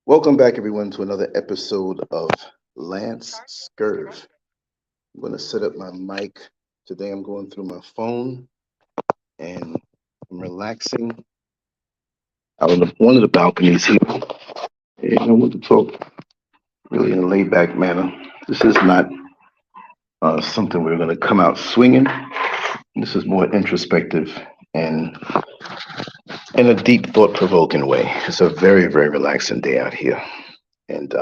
Welcome back, everyone, to another episode of Lancescurv. I'm going to set up my mic. Today, I'm going through my phone and I'm relaxing out on one of the balconies here. And I want to talk really in a laid back manner. This is not something we're going to come out swinging. This is more introspective and in a deep, thought provoking way. It's a very, very relaxing day out here. And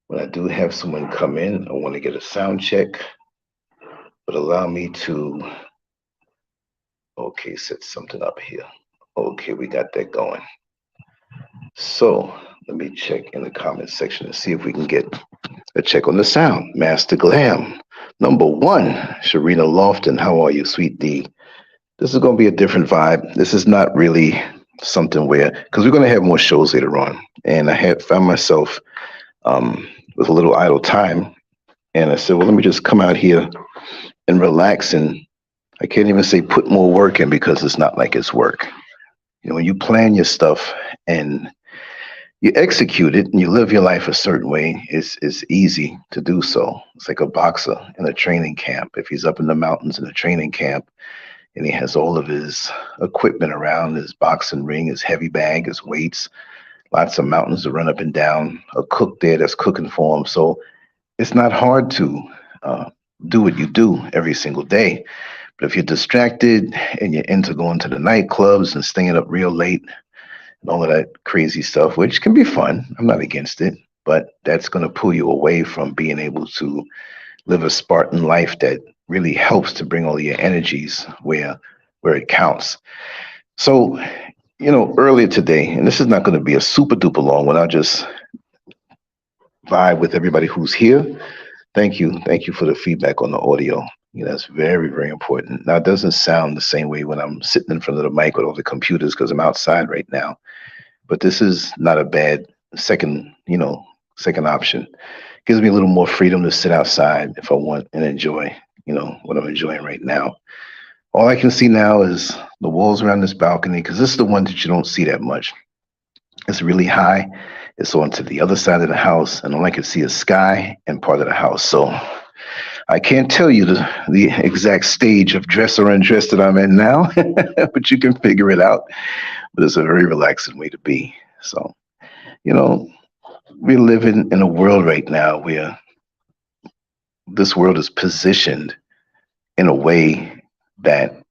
when I do have someone come in, I want to get a sound check, but allow me to, okay, set something up here. Okay, we got that going. So let me check in the comment section and see if we can get a check on the sound. Master Glam, number one, Sharina Lofton, how are you, sweet D? This is going to be a different vibe. This is not really something where, because we're going to have more shows later on, and I had found myself with a little idle time, and I said, well, let me just come out here and relax. And I can't even say put more work in because it's not like it's work. You know, when you plan your stuff and you execute it and you live your life a certain way, it's easy to do so. It's like a boxer in a training camp. If he's up in the mountains in a training camp and he has all of his equipment around, his boxing ring, his heavy bag, his weights, lots of mountains to run up and down, a cook there that's cooking for him. So it's not hard to do what you do every single day. But if you're distracted and you're into going to the nightclubs and staying up real late and all of that crazy stuff, which can be fun, I'm not against it, but that's going to pull you away from being able to live a Spartan life that really helps to bring all your energies where it counts. So, you know, earlier today, and this is not going to be a super duper long one, I'll just vibe with everybody who's here. Thank you for the feedback on the audio. You know, that's very, very important. Now, it doesn't sound the same way when I'm sitting in front of the mic with all the computers because I'm outside right now. But this is not a bad second option. Gives me a little more freedom to sit outside if I want and enjoy, what I'm enjoying right now. All I can see now is the walls around this balcony, because this is the one that you don't see that much. It's really high. It's on to the other side of the house, and all I can see is sky and part of the house. So I can't tell you the exact stage of dress or undress that I'm in now, but you can figure it out. But it's a very relaxing way to be. So, we're living in a world right now where this world is positioned in a way that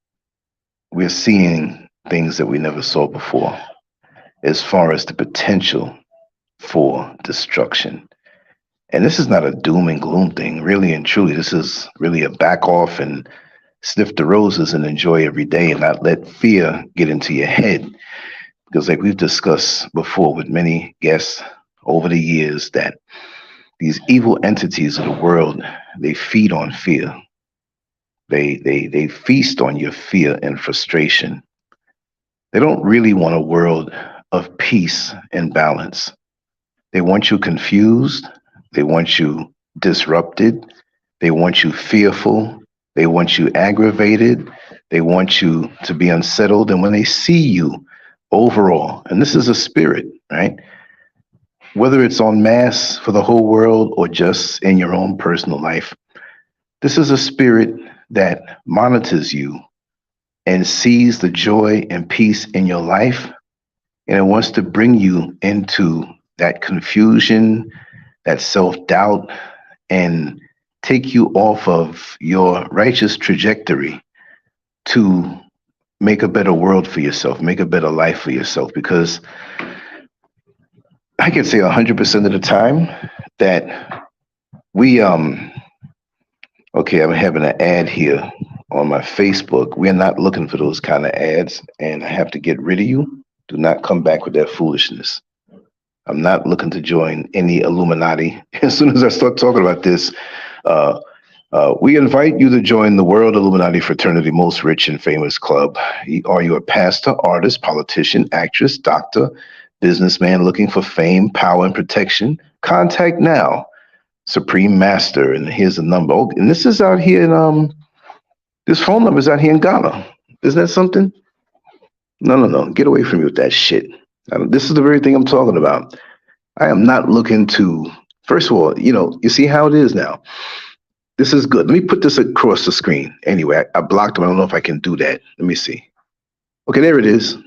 we're seeing things that we never saw before as far as the potential for destruction. And this is not a doom and gloom thing, really and truly. This is really a back off and sniff the roses and enjoy every day and not let fear get into your head. Because like we've discussed before with many guests over the years, that these evil entities of the world, they feed on fear. They feast on your fear and frustration. They don't really want a world of peace and balance. They want you confused. They want you disrupted. They want you fearful. They want you aggravated. They want you to be unsettled. And when they see you overall, and this is a spirit, right? Whether it's en masse for the whole world or just in your own personal life, this is a spirit that monitors you and sees the joy and peace in your life. And it wants to bring you into that confusion, that self-doubt, and take you off of your righteous trajectory to make a better world for yourself, make a better life for yourself. Because I can say 100% of the time that we, okay, I'm having an ad here on my Facebook. We're not looking for those kind of ads, and I have to get rid of you. Do not come back with that foolishness. I'm not looking to join any Illuminati. As soon as I start talking about this, we invite you to join the World Illuminati Fraternity Most Rich and Famous Club. Are you a pastor, artist, politician, actress, doctor, businessman looking for fame, power, and protection? Contact now. Supreme Master, and here's the number. Oh, and this is out here in this phone number is out here in Ghana. Isn't that something? No. Get away from me with that shit. This is the very thing I'm talking about. I am not looking to, first of all, you see how it is now. This is good. Let me put this across the screen. Anyway, I blocked them. I don't know if I can do that. Let me see. Okay, there it is.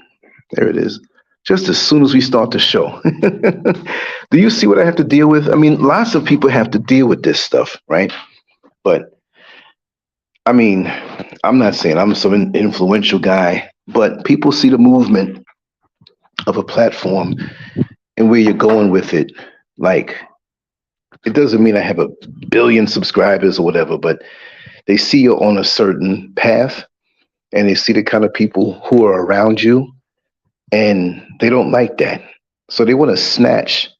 There it is. Just as soon as we start the show. Do you see what I have to deal with? I mean, lots of people have to deal with this stuff, right? But I mean, I'm not saying I'm some influential guy, but people see the movement of a platform and where you're going with it. Like, it doesn't mean I have a billion subscribers or whatever, but they see you're on a certain path and they see the kind of people who are around you and they don't like that. So they want to snatch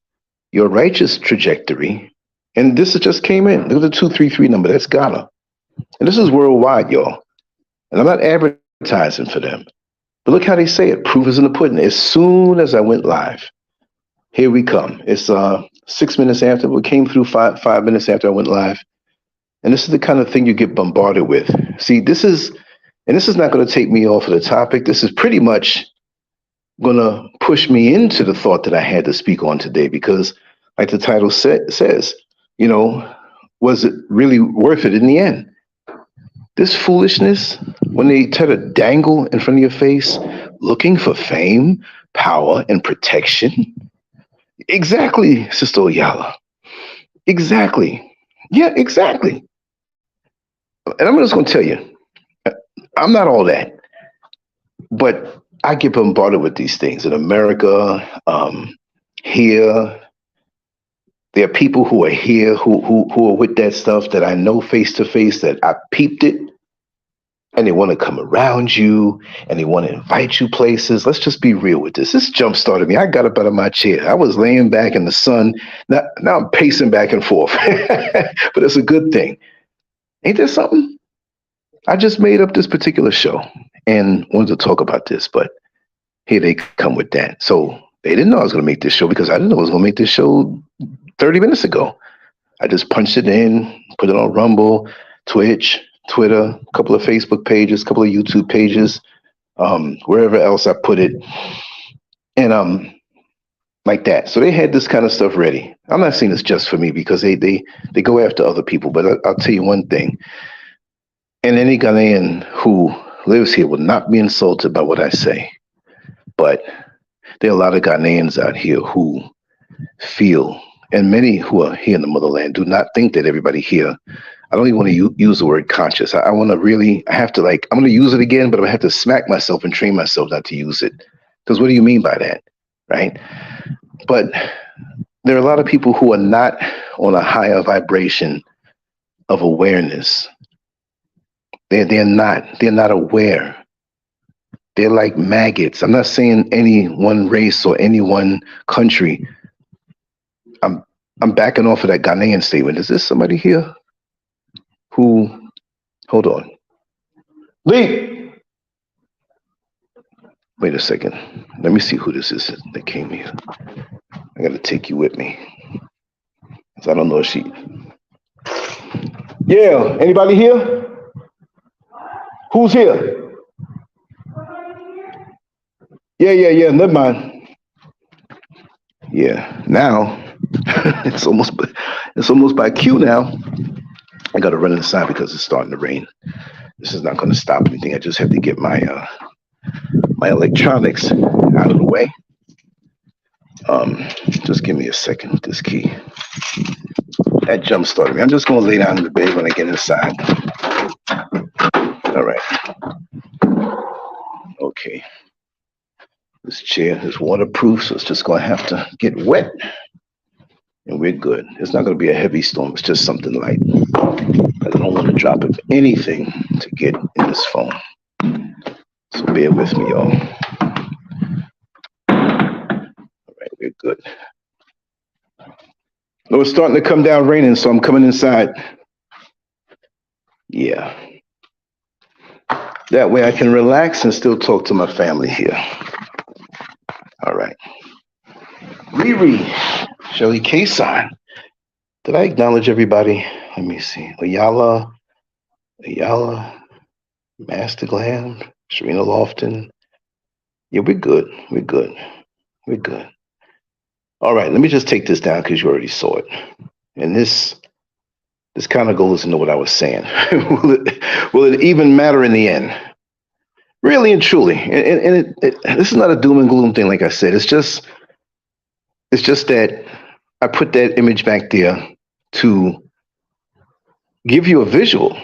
your righteous trajectory. And this just came in. Look at the 233 number. That's Ghana. And this is worldwide, y'all. And I'm not advertising for them. But look how they say it. Proof is in the pudding. As soon as I went live, here we come. It's 6 minutes after. We came through five minutes after I went live. And this is the kind of thing you get bombarded with. See, this is not going to take me off of the topic. This is pretty much going to push me into the thought that I had to speak on today, because like the title says, was it really worth it in the end? This foolishness, when they try to dangle in front of your face, looking for fame, power, and protection. Exactly, Sister Oyala. Exactly. Yeah, exactly. And I'm just going to tell you, I'm not all that, but I get bombarded with these things in America. Here, there are people who are here who are with that stuff that I know face to face, that I peeped it, and they want to come around you and they want to invite you places. Let's just be real with this. This jump started me. I got up out of my chair. I was laying back in the sun. Now I'm pacing back and forth, but it's a good thing. Ain't there something? I just made up this particular show and wanted to talk about this, but here they come with that. So they didn't know I was going to make this show, because I didn't know I was going to make this show 30 minutes ago. I just punched it in, put it on Rumble, Twitch, Twitter, a couple of Facebook pages, a couple of YouTube pages, wherever else I put it. And like that. So they had this kind of stuff ready. I'm not saying it's just for me, because they go after other people, but I'll tell you one thing. And any Ghanaian who lives here will not be insulted by what I say. But there are a lot of Ghanaians out here who feel, and many who are here in the motherland do not think that everybody here, I don't even want to use the word conscious. I want to really, I'm going to use it again, but I'm going to have to smack myself and train myself not to use it. Because what do you mean by that, right? But there are a lot of people who are not on a higher vibration of awareness. They're not aware. They're like maggots. I'm not saying any one race or any one country. I'm backing off of that Ghanaian statement. Is this somebody here who, hold on. Lee! Wait a second. Let me see who this is that came here. I gotta take you with me, because I don't know if she. Yeah, anybody here? Who's here? Yeah, never mind. Yeah, now it's almost by cue now. I gotta run inside because it's starting to rain. This is not gonna stop anything. I just have to get my my electronics out of the way. Just give me a second with this key. That jump started me. I'm just gonna lay down in the bed when I get inside. All right. Okay. This chair is waterproof, so it's just gonna have to get wet, and we're good. It's not gonna be a heavy storm. It's just something light. I don't want to drop anything to get in this phone. So bear with me, y'all. All right, we're good. No, it's starting to come down raining, so I'm coming inside. Yeah. That way I can relax and still talk to my family here. All right. Riri, Shelly K-Sign. Did I acknowledge everybody? Let me see. Oyala, Master Glam, Sharina Lofton. Yeah, we're good. We're good. All right, let me just take this down because you already saw it. And this kind of goes into what I was saying. Will it even matter in the end? Really and truly. And this is not a doom and gloom thing, like I said. It's just that I put that image back there to give you a visual.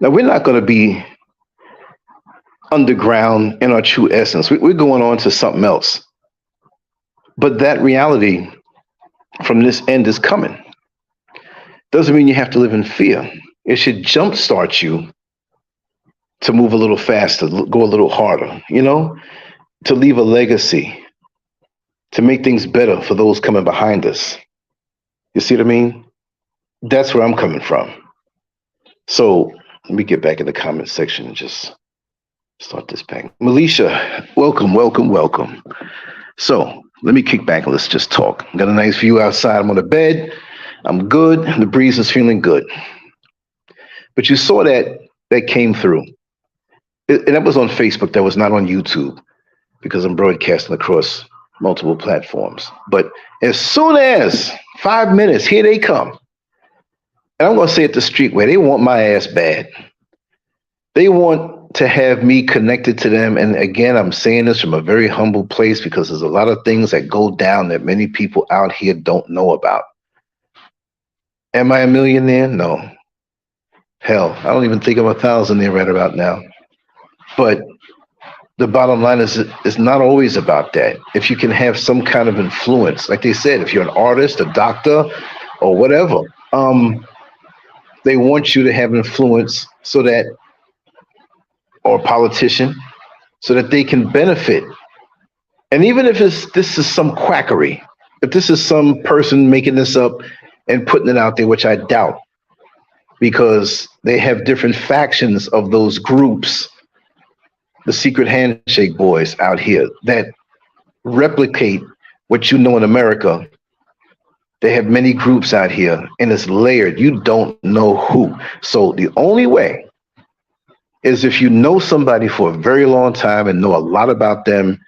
Now, we're not going to be underground in our true essence. We're going on to something else. But that reality from this end is coming. Doesn't mean you have to live in fear. It should jumpstart you to move a little faster, go a little harder, to leave a legacy, to make things better for those coming behind us. You see what I mean? That's where I'm coming from. So let me get back in the comment section and just start this back. Melisha, welcome, welcome, welcome. So let me kick back and let's just talk. Got a nice view outside. I'm on the bed. I'm good. The breeze is feeling good. But you saw that came through. And that was on Facebook. That was not on YouTube because I'm broadcasting across multiple platforms. But as soon as 5 minutes, here they come. And I'm going to say it the street way. They want my ass bad. They want to have me connected to them. And again, I'm saying this from a very humble place because there's a lot of things that go down that many people out here don't know about. Am I a millionaire? No. Hell, I don't even think I'm 1,000 there right about now. But the bottom line is it's not always about that. If you can have some kind of influence, like they said, if you're an artist, a doctor, or whatever, they want you to have influence so that, or a politician, so that they can benefit. And even if this is some quackery, if this is some person making this up and putting it out there, which I doubt, because they have different factions of those groups, the secret handshake boys out here that replicate what you know in America. They have many groups out here and it's layered. You don't know who. So the only way is if you know somebody for a very long time and know a lot about them,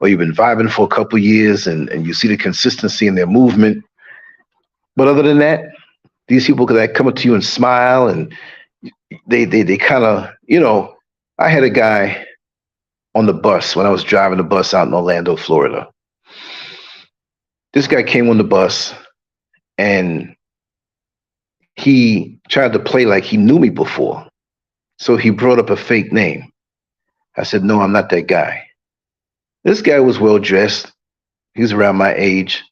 or you've been vibing for a couple of years and you see the consistency in their movement. But other than that, these people that come up to you and smile and they kind of, I had a guy on the bus when I was driving the bus out in Orlando, Florida. This guy came on the bus and he tried to play like he knew me before. So he brought up a fake name. I said, no, I'm not that guy. This guy was well dressed. He was around my age.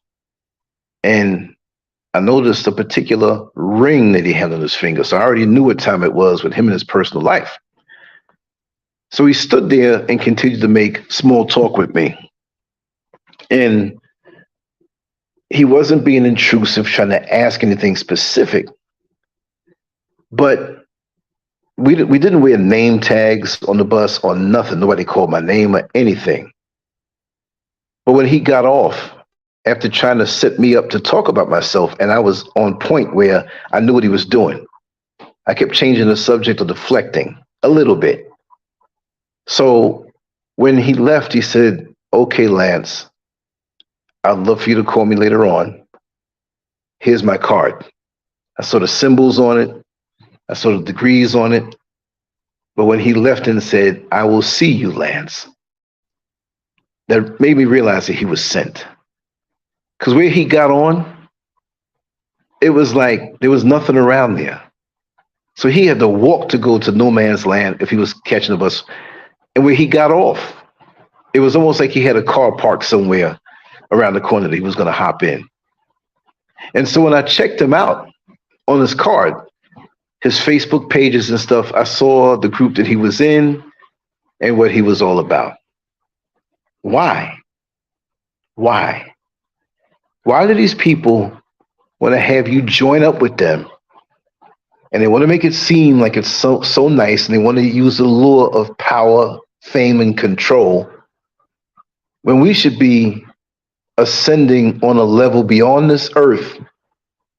And I noticed a particular ring that he had on his finger. So I already knew what time it was with him and his personal life. So he stood there and continued to make small talk with me. And he wasn't being intrusive, trying to ask anything specific. But we didn't wear name tags on the bus or nothing. Nobody called my name or anything. But when he got off, after trying to set me up to talk about myself, and I was on point where I knew what he was doing, I kept changing the subject or deflecting a little bit. So when he left, he said, okay, Lance, I'd love for you to call me later on. Here's my card. I saw the symbols on it. I saw the degrees on it. But when he left and said, I will see you, Lance, that made me realize that he was sent. Because where he got on, it was like there was nothing around there. So he had to walk to go to no man's land if he was catching a bus. And where he got off, it was almost like he had a car parked somewhere around the corner that he was going to hop in. And so when I checked him out on his card, his Facebook pages and stuff, I saw the group that he was in and what he was all about. Why? Why? Why do these people want to have you join up with them? And they want to make it seem like it's so nice, and they want to use the lure of power, fame, and control, when we should be ascending on a level beyond this earth,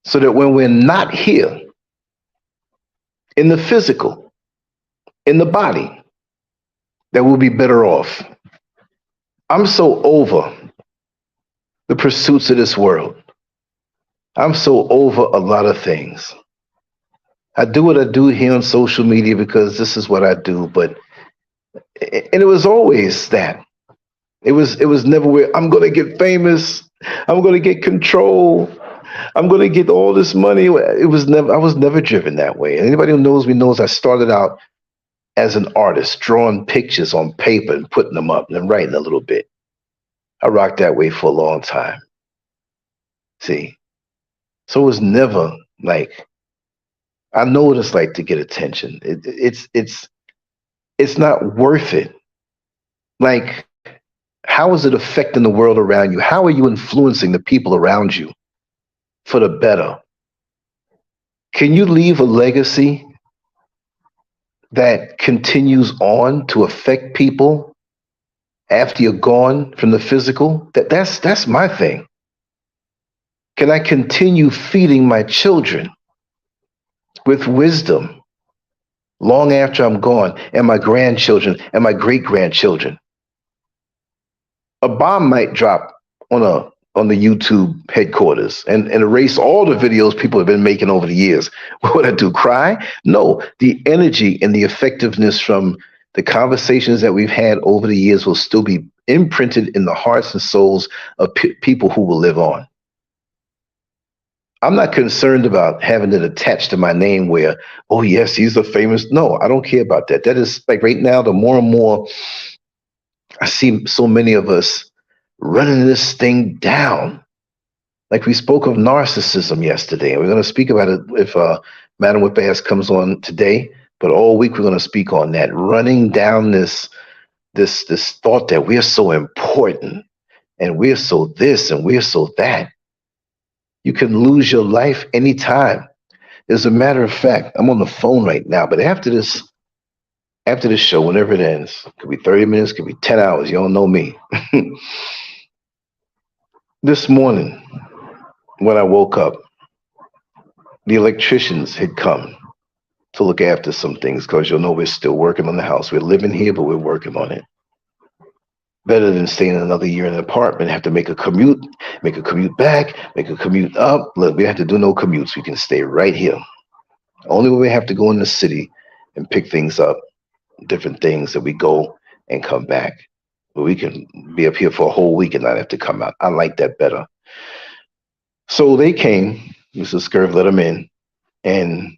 so that when we're not here, in the physical, in the body, that we'll be better off. I'm so over the pursuits of this world. I'm so over a lot of things. I do what I do here on social media because this is what I do, but and it was always that. It was never where I'm gonna get famous, I'm gonna get control, I'm gonna get all this money. It was never I was never driven that way. And anybody who knows me knows I started out as an artist, drawing pictures on paper and putting them up and then writing a little bit. I rocked that way for a long time. See? So it was never like I know what it's like to get attention. It's not worth it. Like, how is it affecting the world around you? How are you influencing the people around you for the better? Can you leave a legacy that continues on to affect people after you're gone from the physical? That's my thing. Can I continue feeding my children with wisdom long after I'm gone, and my grandchildren and my great grandchildren? A bomb might drop on the YouTube headquarters and erase all the videos people have been making over the years. What would I do? Cry? No. The energy and the effectiveness from the conversations that we've had over the years will still be imprinted in the hearts and souls of people who will live on. I'm not concerned about having it attached to my name where, oh yes, he's a famous. No, I don't care about that. That is like right now, the more and more I see so many of us running this thing down. Like we spoke of narcissism yesterday, and we're going to speak about it if Madam Whip Ass comes on today. But all week we're going to speak on that, running down this thought that we're so important and we're so this and we're so that. You can lose your life anytime. As a matter of fact, I'm on the phone right now, but after this show, whenever it ends, it could be 30 minutes, could be 10 hours. You all know me. This morning, when I woke up, the electricians had come to look after some things because you'll know we're still working on the house. We're living here, but we're working on it. Better than staying another year in an apartment, have to make a commute back, make a commute up. Look, we have to do no commutes. We can stay right here. Only when we have to go in the city and pick things up, different things that we go and come back. But we can be up here for a whole week and not have to come out. I like that better. So they came, Mrs. Scurv let them in, and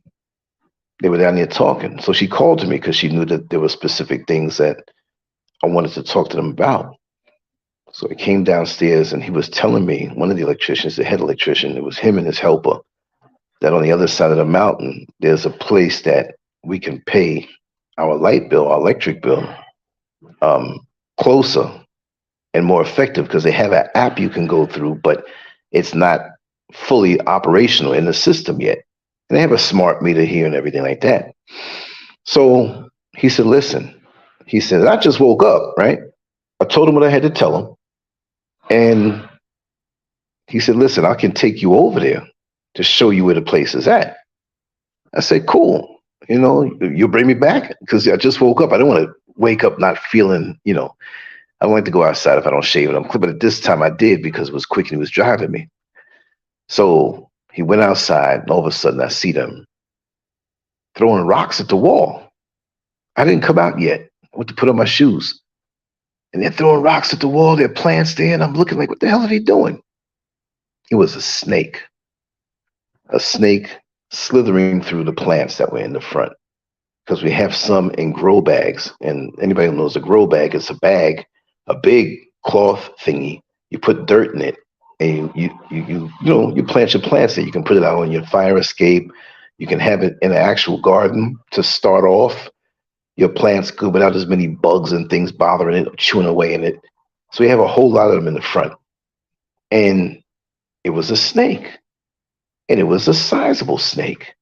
they were down there talking. So she called to me because she knew that there were specific things that I wanted to talk to them about. So I came downstairs and he was telling me, one of the electricians, the head electrician, it was him and his helper, that on the other side of the mountain, there's a place that we can pay our light bill, our electric bill, closer and more effective because they have an app you can go through, but it's not fully operational in the system yet. And they have a smart meter here and everything like that. So he said, listen, he said, I just woke up, right? I told him what I had to tell him. And he said, listen, I can take you over there to show you where the place is at. I said, cool. You know, you'll bring me back because I just woke up. I don't want to wake up not feeling, I don't like to go outside if I don't shave it. I'm clean, but at this time I did because it was quick and he was driving me. So he went outside and all of a sudden I see them throwing rocks at the wall. I didn't come out yet. I went to put on my shoes. And they're throwing rocks at the wall. There are plants there. And I'm looking like, what the hell are they doing? It was a snake. A snake slithering through the plants that were in the front. Because we have some in grow bags. And anybody who knows a grow bag is a bag, a big cloth thingy. You put dirt in it. And you plant your plants there. You can put it out on your fire escape. You can have it in an actual garden to start off. Your plants good without as many bugs and things bothering it or chewing away in it. So we have a whole lot of them in the front. And it was a snake. And it was a sizable snake.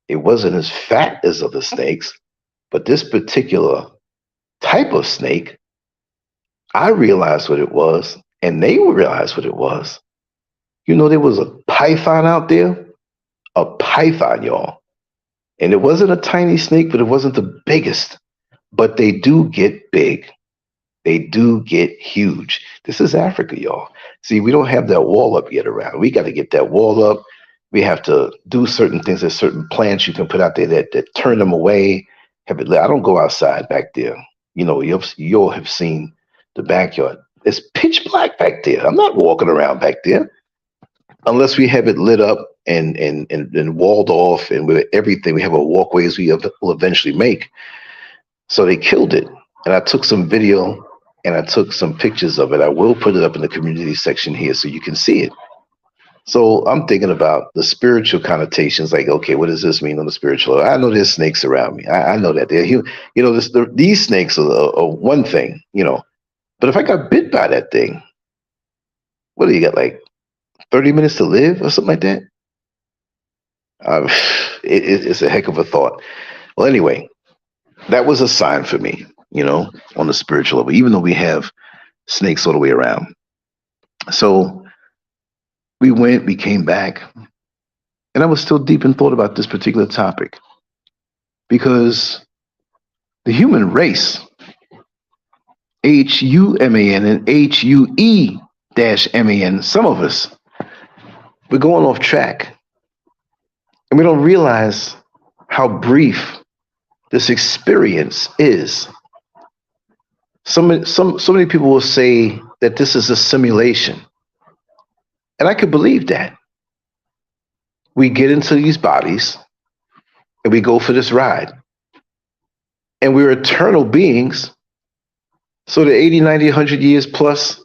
It wasn't as fat as other snakes, but this particular type of snake, I realized what it was, and they realized what it was. There was a python out there, a python, y'all. And it wasn't a tiny snake, but it wasn't the biggest. But they do get big. They do get huge. This is Africa, y'all. See, we don't have that wall up yet around. We got to get that wall up. We have to do certain things. There's certain plants you can put out there that turn them away. Have it. I don't go outside back there. You know, you'll have seen the backyard. It's pitch black back there. I'm not walking around back there unless we have it lit up and walled off and with everything. We have a walkways we will eventually make. So they killed it. And I took some video and I took some pictures of it. I will put it up in the community section here so you can see it. So I'm thinking about the spiritual connotations. Like, okay, what does this mean on the spiritual? I know there's snakes around me. I know that they're, you know, these snakes are one thing, you know. But if I got bit by that thing, what do you got, like 30 minutes to live or something like that? It's a heck of a thought. Well, anyway, that was a sign for me, you know, on the spiritual level, even though we have snakes all the way around. So we came back, and I was still deep in thought about this particular topic because the human race, HUMAN and HUE-MAN, some of us, we're going off track, and we don't realize how brief this experience is. So many people will say that this is a simulation. And I could believe that. We get into these bodies and we go for this ride. And we're eternal beings. So the 80, 90, 100 years plus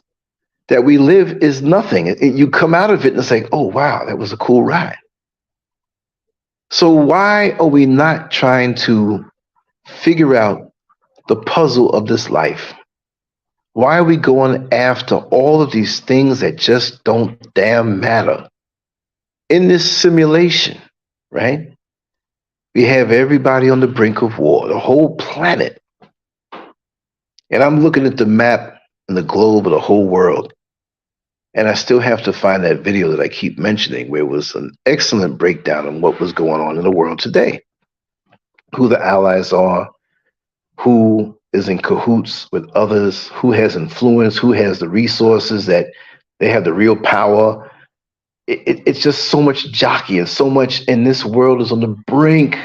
that we live is nothing. You come out of it and it's like, oh, wow, that was a cool ride. So why are we not trying to figure out the puzzle of this life? Why are we going after all of these things that just don't damn matter? In this simulation, right? We have everybody on the brink of war, the whole planet. And I'm looking at the map and the globe of the whole world. And I still have to find that video that I keep mentioning where it was an excellent breakdown on what was going on in the world today. Who the allies are, who is in cahoots with others, who has influence, who has the resources, that they have the real power. It's just so much jockey and so much in this world is on the brink.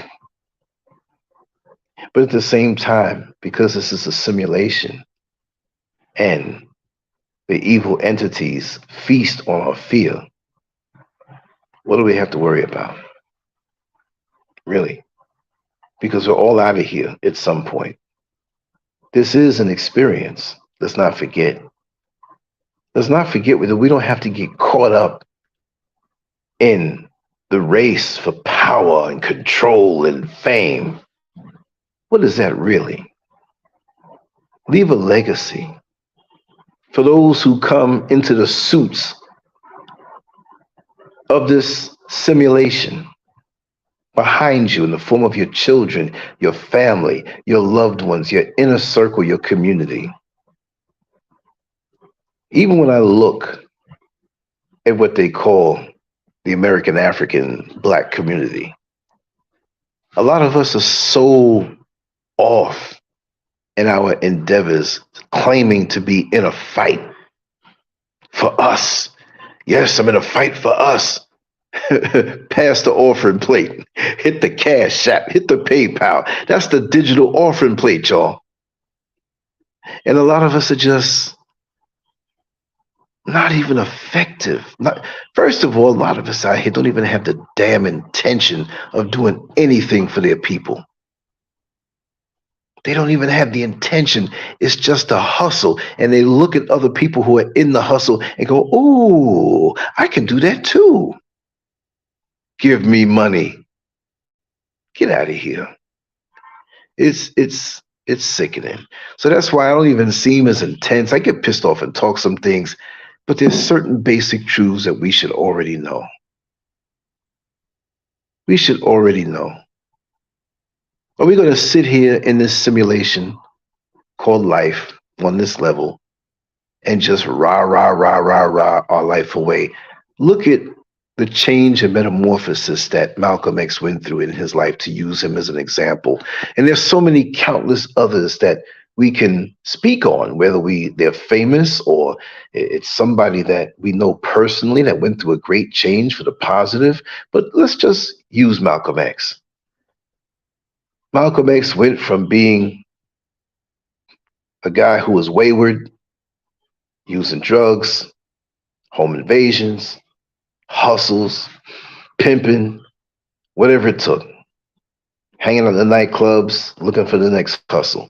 But at the same time, because this is a simulation and the evil entities feast on our fear, what do we have to worry about? Really? Because we're all out of here at some point. This is an experience. Let's not forget. Let's not forget that we don't have to get caught up in the race for power and control and fame. What is that really? Leave a legacy for those who come into the suits of this simulation behind you in the form of your children, your family, your loved ones, your inner circle, your community. Even when I look at what they call the American African Black community, a lot of us are so off in our endeavors, claiming to be in a fight for us. Yes, I'm in a fight for us. Pass the offering plate, hit the Cash App, hit the PayPal. That's the digital offering plate, y'all. And a lot of us are just not even effective. First of all, a lot of us out here don't even have the damn intention of doing anything for their people. They don't even have the intention. It's just a hustle. And they look at other people who are in the hustle and go, oh, I can do that too. Give me money. Get out of here. It's sickening. So that's why I don't even seem as intense. I get pissed off and talk some things, but there's certain basic truths that we should already know. We should already know. Are we going to sit here in this simulation called life on this level and just rah our life away? Look at the change and metamorphosis that Malcolm X went through in his life, to use him as an example. And there's so many countless others that we can speak on, whether they're famous or it's somebody that we know personally that went through a great change for the positive. But let's just use Malcolm X. Malcolm X went from being a guy who was wayward, using drugs, home invasions, hustles, pimping, whatever it took, hanging out in the nightclubs, looking for the next hustle.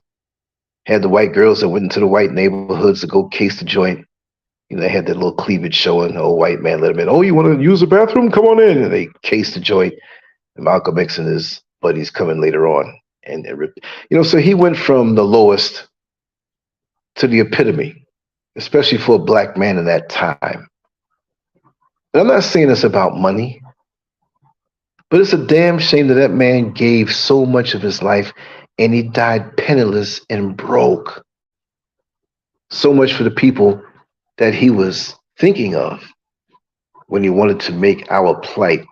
Had the white girls that went into the white neighborhoods to go case the joint. You know, they had that little cleavage showing. Oh, white man let them in. Oh, you want to use the bathroom? Come on in. And they cased the joint. And Malcolm X and his buddies coming later on. And so he went from the lowest to the epitome, especially for a black man in that time. And I'm not saying this about money, but it's a damn shame that that man gave so much of his life and he died penniless and broke. So much for the people that he was thinking of when he wanted to make our plight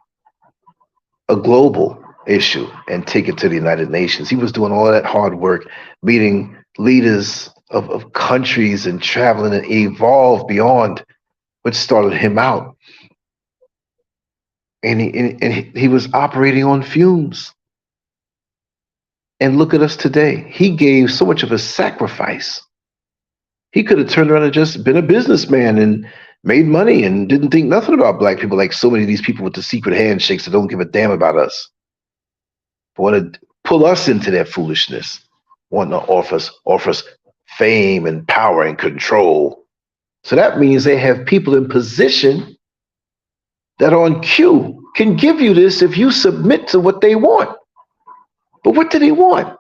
a global issue and take it to the United Nations. He was doing all that hard work, meeting leaders of countries and traveling and evolved beyond what started him out. And he was operating on fumes. And look at us today. He gave so much of a sacrifice. He could have turned around and just been a businessman and made money and didn't think nothing about black people like so many of these people with the secret handshakes that don't give a damn about us. But want to pull us into their foolishness, want to offer us fame and power and control. So that means they have people in position that on cue can give you this if you submit to what they want. But what do they want?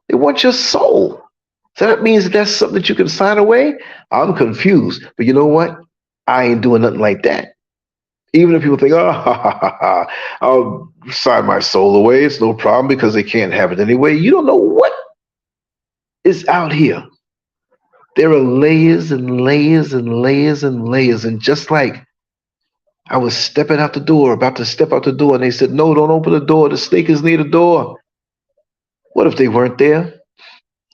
They want your soul. So that means that's something that you can sign away? I'm confused. But you know what? I ain't doing nothing like that. Even if people think, oh, I'll sign my soul away. It's no problem because they can't have it anyway. You don't know what is out here. There are layers and layers and layers and layers. And just like I was stepping out the door, about to step out the door, and they said, no, don't open the door. The snake is near the door. What if they weren't there?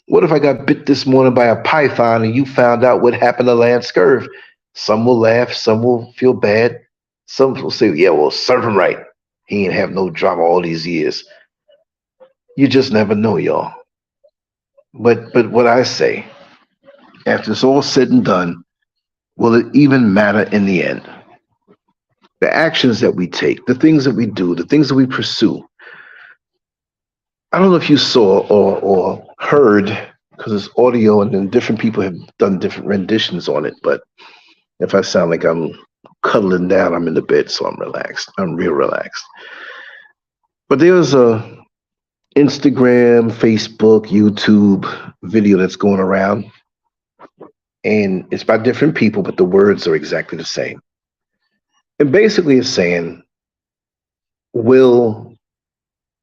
What if I got bit this morning by a python and you found out what happened to Lancescurv? Some will laugh, some will feel bad. Some will say, yeah, well, serve him right. He ain't have no drama all these years. You just never know, y'all. But what I say, after it's all said and done, will it even matter in the end? The actions that we take, the things that we do, the things that we pursue. I don't know if you saw or heard, because it's audio and then different people have done different renditions on it, but if I sound like I'm cuddling down, I'm in the bed, so I'm relaxed. I'm real relaxed. But there's a Instagram, Facebook, YouTube video that's going around, and it's by different people, but the words are exactly the same. And basically it's saying, will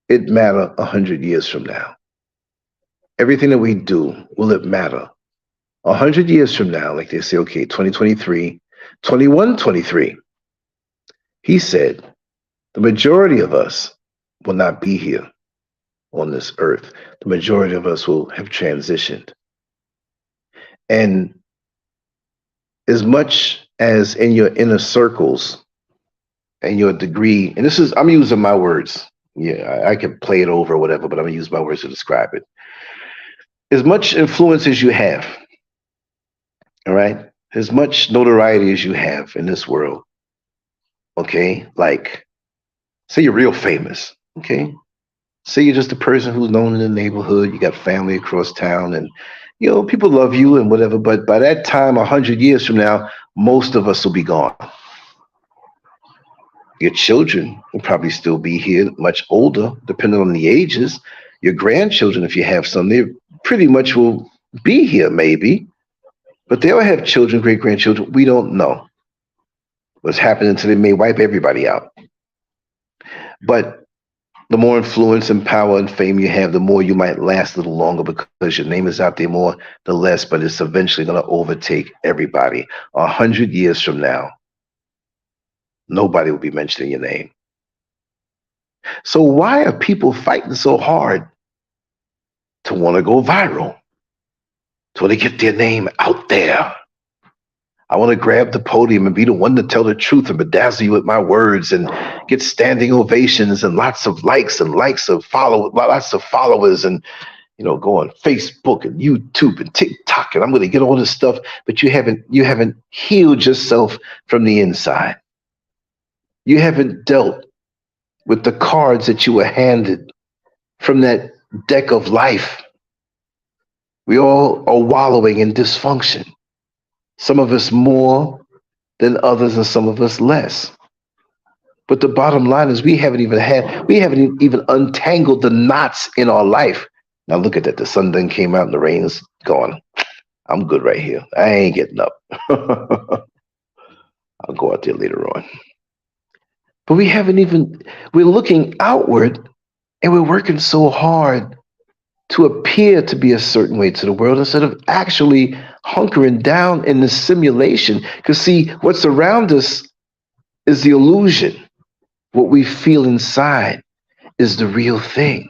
it matter 100 years from now? Everything that we do, will it matter? 100 years from now, like they say, okay, 2023, 2123. He said, the majority of us will not be here on this earth. The majority of us will have transitioned. And as much as in your inner circles and your degree, and this is, I'm using my words. Yeah, I can play it over or whatever, but I'm gonna use my words to describe it. As much influence as you have, all right? As much notoriety as you have in this world, okay? Like, say you're real famous, okay? Say you're just a person who's known in the neighborhood, you got family across town, and you know, people love you and whatever, but by that time, 100 years from now, most of us will be gone. Your children will probably still be here, much older, depending on the ages. Your grandchildren, if you have some, they pretty much will be here, maybe. But they'll have children, great-grandchildren. We don't know what's happening until they may wipe everybody out. But the more influence and power and fame you have, the more you might last a little longer because your name is out there more, the less, but it's eventually going to overtake everybody. 100 years from now, nobody will be mentioning your name. So why are people fighting so hard to want to go viral? So when they get their name out there, I want to grab the podium and be the one to tell the truth and bedazzle you with my words and get standing ovations and lots of likes and lots of followers and go on Facebook and YouTube and TikTok and I'm going to get all this stuff, but you haven't healed yourself from the inside. You haven't dealt with the cards that you were handed from that deck of life. We all are wallowing in dysfunction. Some of us more than others and some of us less. But the bottom line is we haven't even untangled the knots in our life. Now look at that. The sun done came out and the rain's gone. I'm good right here. I ain't getting up. I'll go out there later on. But we're looking outward and we're working so hard to appear to be a certain way to the world instead of actually hunkering down in the simulation. Because see, what's around us is the illusion. What we feel inside is the real thing.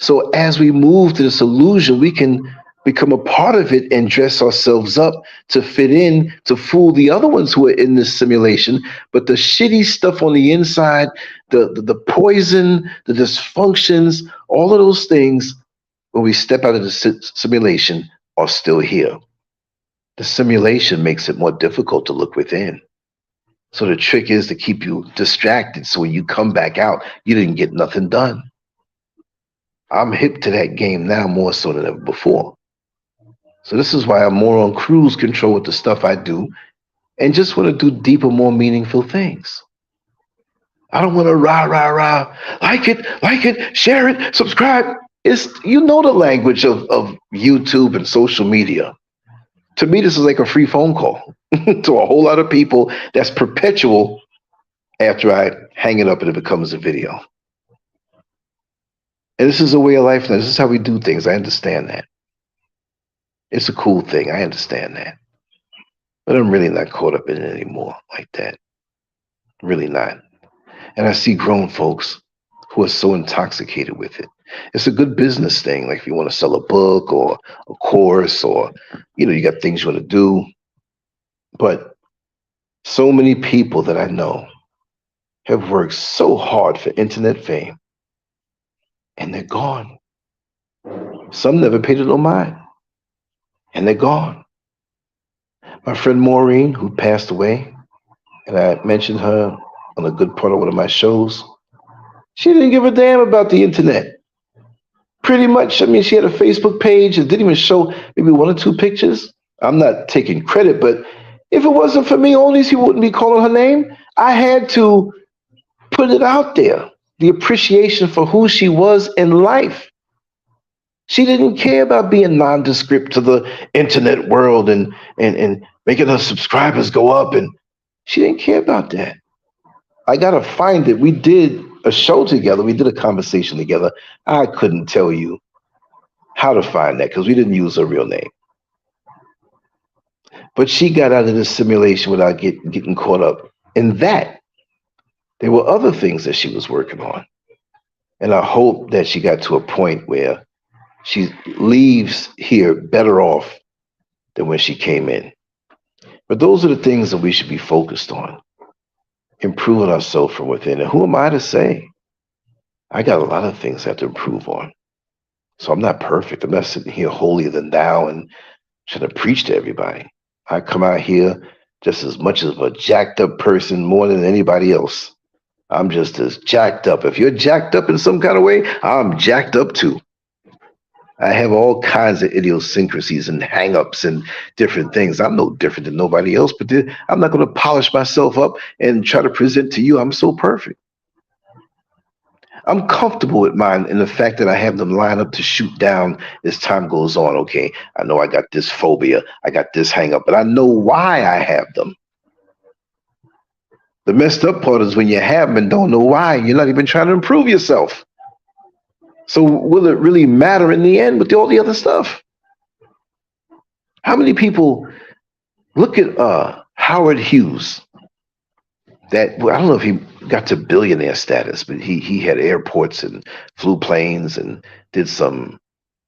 So as we move to this illusion, we can become a part of it and dress ourselves up to fit in, to fool the other ones who are in this simulation. But the shitty stuff on the inside, the poison, the dysfunctions, all of those things, when we step out of the simulation, are still here. The simulation makes it more difficult to look within. So the trick is to keep you distracted. So when you come back out, you didn't get nothing done. I'm hip to that game now more so than ever before. So this is why I'm more on cruise control with the stuff I do and just want to do deeper, more meaningful things. I don't want to rah, rah, rah, like it, share it, subscribe. It's, the language of YouTube and social media. To me, this is like a free phone call to a whole lot of people that's perpetual after I hang it up and it becomes a video. And this is a way of life now. This is how we do things. I understand that. It's a cool thing. I understand that. But I'm really not caught up in it anymore like that. Really not. And I see grown folks who are so intoxicated with it. It's a good business thing. Like if you want to sell a book or a course or, you got things you want to do. But so many people that I know have worked so hard for internet fame and they're gone. Some never paid it no mind. And they're gone. My friend Maureen, who passed away, and I mentioned her on a good part of one of my shows, she didn't give a damn about the internet. Pretty much, she had a Facebook page and didn't even show maybe one or two pictures. I'm not taking credit, but if it wasn't for me, all these people wouldn't be calling her name. I had to put it out there, the appreciation for who she was in life. She didn't care about being nondescript to the internet world and making her subscribers go up. And she didn't care about that. I got to find it. We did a show together. We did a conversation together. I couldn't tell you how to find that because we didn't use her real name. But she got out of this simulation without getting caught up in that. There were other things that she was working on. And I hope that she got to a point where she leaves here better off than when she came in. But those are the things that we should be focused on. Improving ourselves from within. And who am I to say? I got a lot of things I have to improve on. So I'm not perfect. I'm not sitting here holier than thou and trying to preach to everybody. I come out here just as much as a jacked up person more than anybody else. I'm just as jacked up. If you're jacked up in some kind of way, I'm jacked up too. I have all kinds of idiosyncrasies and hang-ups and different things. I'm no different than nobody else, but I'm not going to polish myself up and try to present to you I'm so perfect. I'm comfortable with mine in the fact that I have them line up to shoot down as time goes on. Okay, I know I got this phobia, I got this hang-up, but I know why I have them. The messed up part is when you have them and don't know why. You're not even trying to improve yourself. So will it really matter in the end with all the other stuff? How many people look at Howard Hughes? I don't know if he got to billionaire status, but he had airports and flew planes and did some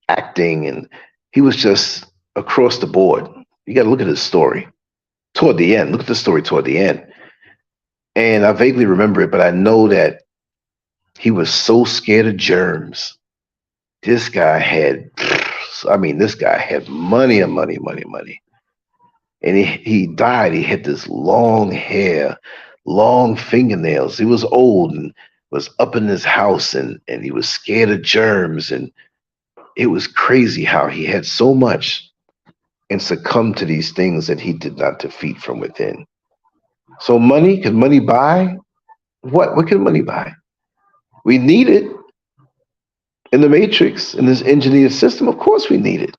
acting, and he was just across the board. You got to look at his story toward the end. Look at the story toward the end. And I vaguely remember it, but I know that he was so scared of germs. This guy had, I mean, this guy had money and money, money, money. And he died. He had this long hair, long fingernails. He was old and was up in his house, and he was scared of germs. And it was crazy how he had so much and succumbed to these things that he did not defeat from within. So money, can money buy? What can money buy? We need it in the matrix, in this engineered system. Of course we need it.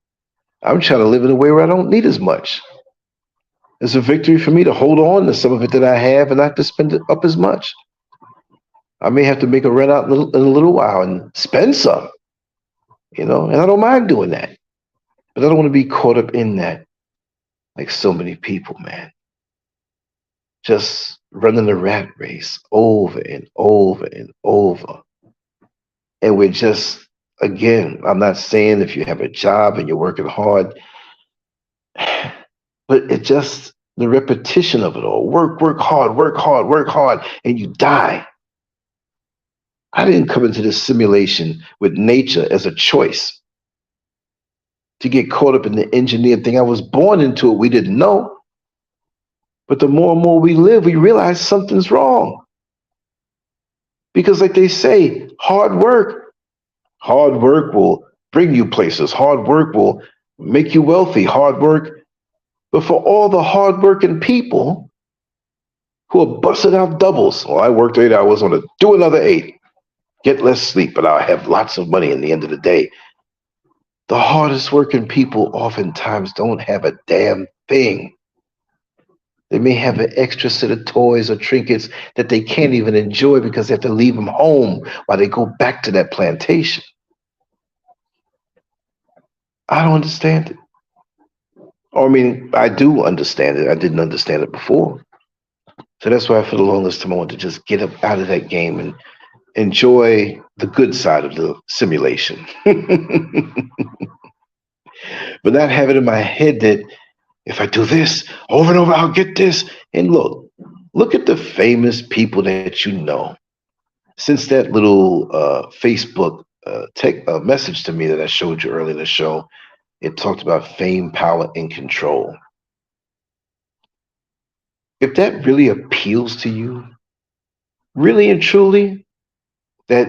I'm trying to live in a way where I don't need as much. It's a victory for me to hold on to some of it that I have and not to spend it up as much. I may have to make a rent out in a little while and spend some, and I don't mind doing that. But I don't want to be caught up in that like so many people, man. Just running the rat race over and over and over. And we're just, again, I'm not saying if you have a job and you're working hard, but it just, the repetition of it all. Work hard, work hard, work hard, and you die. I didn't come into this simulation with nature as a choice to get caught up in the engineered thing. I was born into it. We didn't know. But the more and more we live, we realize something's wrong. Because like they say, hard work will bring you places. Hard work will make you wealthy. Hard work. But for all the hardworking people who are busting out doubles, I worked 8 hours, I want to do another 8. Get less sleep, but I'll have lots of money in the end of the day. The hardest working people oftentimes don't have a damn thing. They may have an extra set of toys or trinkets that they can't even enjoy because they have to leave them home while they go back to that plantation. I don't understand it. Or, I mean, I do understand it. I didn't understand it before. So that's why for the longest time I wanted to just get up out of that game and enjoy the good side of the simulation. But not have it in my head that if I do this over and over, I'll get this. And look at the famous people that you know. Since that little Facebook message to me that I showed you earlier in the show, it talked about fame, power, and control. If that really appeals to you, really and truly, that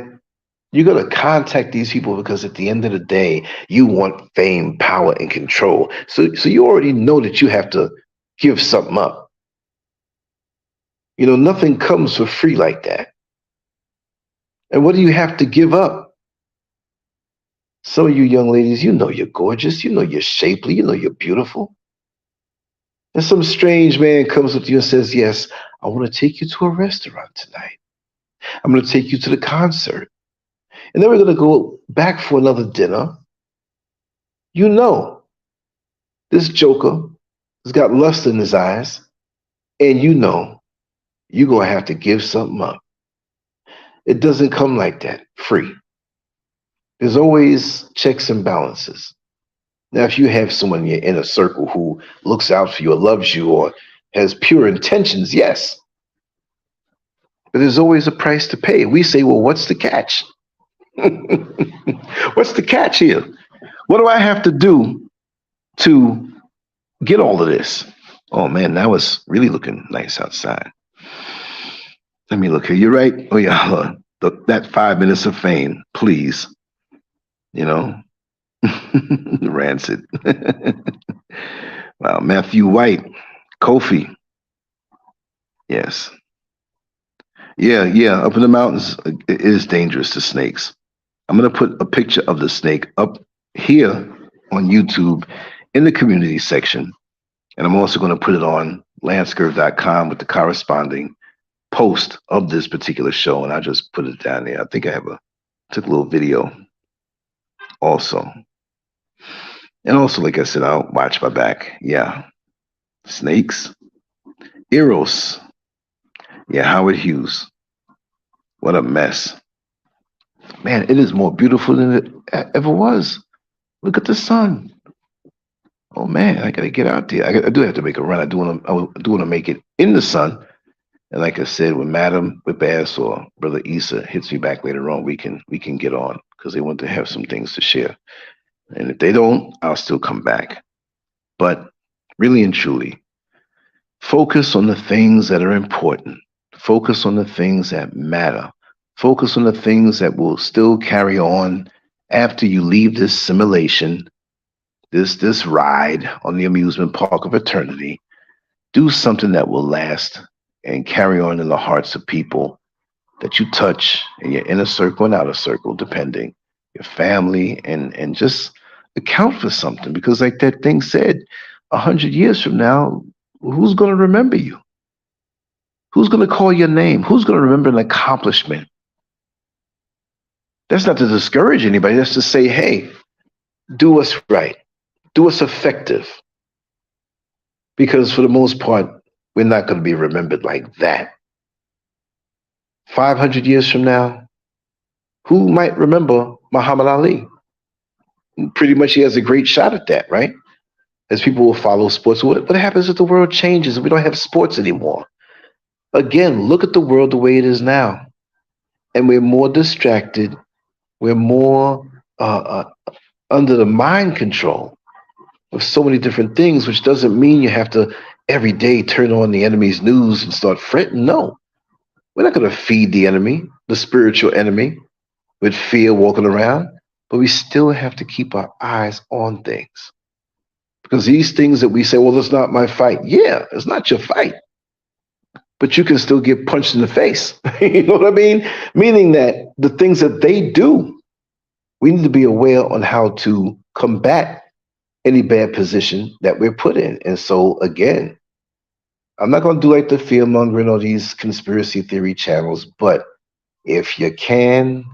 you're going to contact these people because at the end of the day, you want fame, power, and control. So you already know that you have to give something up. Nothing comes for free like that. And what do you have to give up? Some of you young ladies, you're gorgeous. You're shapely. You're beautiful. And some strange man comes up to you and says, yes, I want to take you to a restaurant tonight. I'm going to take you to the concert. And then we're going to go back for another dinner. This joker has got lust in his eyes. And you're going to have to give something up. It doesn't come like that, free. There's always checks and balances. Now, if you have someone in your inner circle who looks out for you or loves you or has pure intentions, yes. But there's always a price to pay. We say, well, what's the catch? What's the catch here? What do I have to do to get all of this? Oh, man, now it's really looking nice outside. Let me look here. You're right. Oh, yeah. That 5 minutes of fame, please. Rancid. Wow. Matthew White, Kofi. Yes. Yeah. Up in the mountains, it is dangerous to snakes. I'm going to put a picture of the snake up here on YouTube in the community section. And I'm also going to put it on Lancescurv.com with the corresponding post of this particular show. And I just put it down there. I think I took a little video also. And also, like I said, I'll watch my back. Yeah. Snakes. Eros. Yeah, Howard Hughes. What a mess. Man, it is more beautiful than it ever was. Look at the sun. Oh man, I gotta get out there. I do have to make a run. I do want to make it in the sun. And like I said, when Madam Bass or Brother Issa hits me back later on, we can get on because they want to have some things to share. And if they don't, I'll still come back. But really and truly, focus on the things that are important. Focus on the things that matter. Focus on the things that will still carry on after you leave this simulation, this ride on the amusement park of eternity. Do something that will last and carry on in the hearts of people that you touch in your inner circle and outer circle, depending your family, and just account for something. Because like that thing said, 100 years from now, who's going to remember you? Who's going to call your name? Who's going to remember an accomplishment? That's not to discourage anybody. That's to say, hey, do what's right. Do what's effective. Because for the most part, we're not going to be remembered like that. 500 years from now, who might remember Muhammad Ali? Pretty much he has a great shot at that, right? As people will follow sports. What happens if the world changes and we don't have sports anymore? Again, look at the world the way it is now. And we're more distracted. We're more under the mind control of so many different things, which doesn't mean you have to every day turn on the enemy's news and start fretting. No, we're not going to feed the enemy, the spiritual enemy, with fear walking around, but we still have to keep our eyes on things. Because these things that we say, well, it's not my fight. Yeah, it's not your fight. But you can still get punched in the face. You know what I mean? Meaning that the things that they do, we need to be aware on how to combat any bad position that we're put in. And so, again, I'm not going to do like the fear mongering or these conspiracy theory channels, but if you can,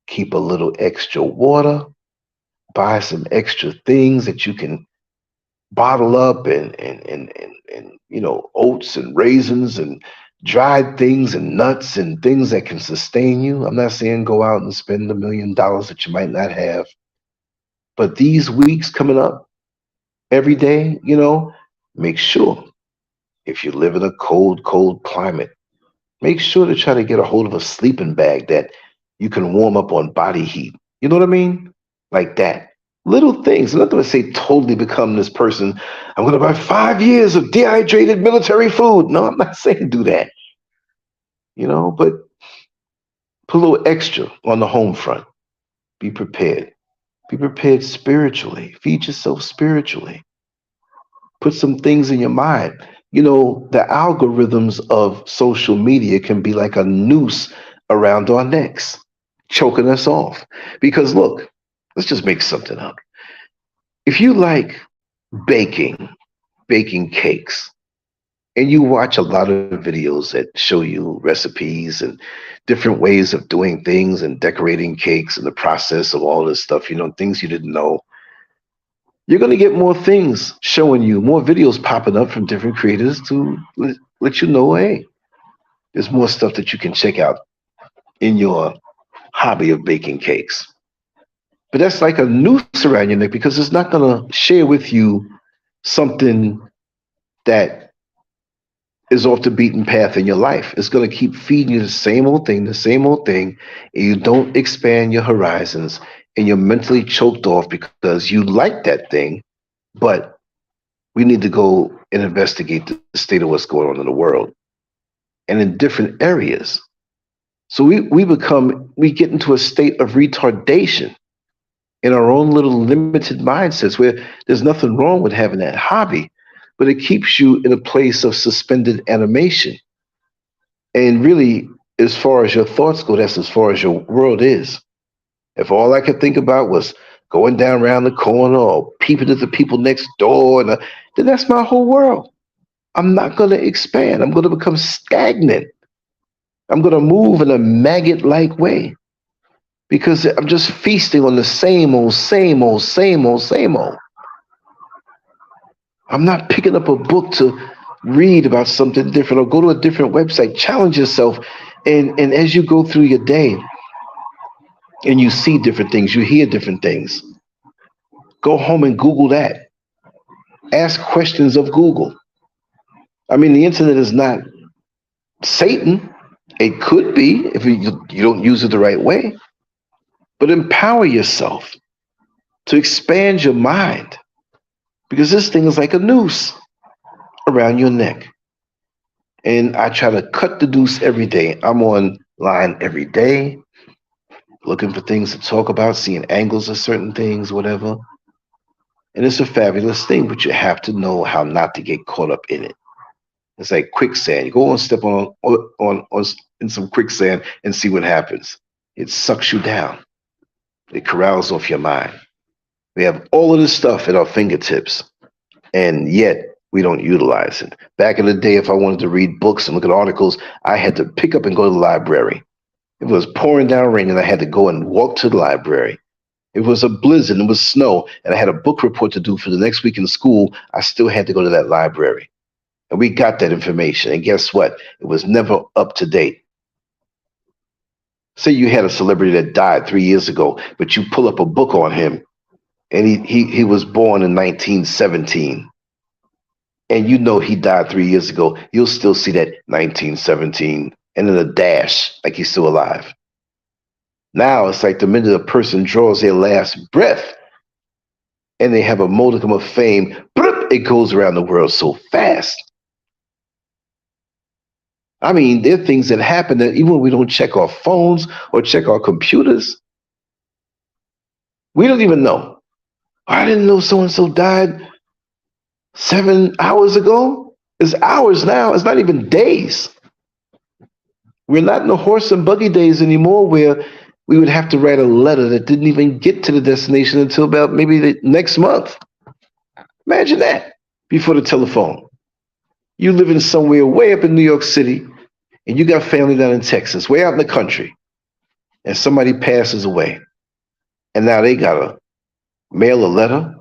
keep a little extra water, buy some extra things that you can bottle up, and you know, oats and raisins and dried things and nuts and things that can sustain you. I'm not saying go out and spend $1 million that you might not have, but these weeks coming up every day, you know, make sure if you live in a cold climate, make sure to try to get a hold of a sleeping bag that you can warm up on body heat. You know what I mean? Like that. Little things. I'm not going to say totally become this person. I'm going to buy 5 years of dehydrated military food. No, I'm not saying do that. You know, but put a little extra on the home front. Be prepared. Be prepared spiritually. Feed yourself spiritually. Put some things in your mind. You know, the algorithms of social media can be like a noose around our necks, choking us off. Because look, let's just make something up. If you like baking cakes, and you watch a lot of videos that show you recipes and different ways of doing things and decorating cakes and the process of all this stuff, you know, things you didn't know, you're going to get more things showing you, more videos popping up from different creators to let you know, hey, there's more stuff that you can check out in your hobby of baking cakes. But that's like a noose around your neck, because it's not going to share with you something that is off the beaten path in your life. It's going to keep feeding you the same old thing, and you don't expand your horizons, and you're mentally choked off because you like that thing, but we need to go and investigate the state of what's going on in the world and in different areas. So we get into a state of retardation in our own little limited mindsets, where there's nothing wrong with having that hobby, but it keeps you in a place of suspended animation. And really, as far as your thoughts go, that's as far as your world is. If all I could think about was going down around the corner or peeping at the people next door, then that's my whole world. I'm not going to expand. I'm going to become stagnant. I'm going to move in a maggot-like way, because I'm just feasting on the same old. I'm not picking up a book to read about something different or go to a different website. Challenge yourself. And as you go through your day and you see different things, you hear different things, go home and Google that. Ask questions of Google. I mean, the internet is not Satan. It could be if you don't use it the right way. But empower yourself to expand your mind, because this thing is like a noose around your neck. And I try to cut the noose every day. I'm online every day, looking for things to talk about, seeing angles of certain things, whatever. And it's a fabulous thing, but you have to know how not to get caught up in it. It's like quicksand. You go and step on in some quicksand and see what happens. It sucks you down. It corrals off your mind. We have all of this stuff at our fingertips, and yet we don't utilize it. Back in the day, if I wanted to read books and look at articles, I had to pick up and go to the library. It was pouring down rain, and I had to go and walk to the library. It was a blizzard, it was snow, and I had a book report to do for the next week in school. I still had to go to that library. And we got that information. And guess what? It was never up to date. Say you had a celebrity that died 3 years ago, but you pull up a book on him, and he was born in 1917. And you know he died 3 years ago. You'll still see that 1917 and then a dash, like he's still alive. Now it's like the minute a person draws their last breath and they have a modicum of fame, it goes around the world so fast. I mean, there are things that happen that even when we don't check our phones or check our computers, we don't even know. I didn't know so-and-so died 7 hours ago. It's hours now. It's not even days. We're not in the horse and buggy days anymore where we would have to write a letter that didn't even get to the destination until about maybe the next month. Imagine that before the telephone. You living somewhere way up in New York City, and you got family down in Texas, way out in the country, and somebody passes away, and now they gotta mail a letter.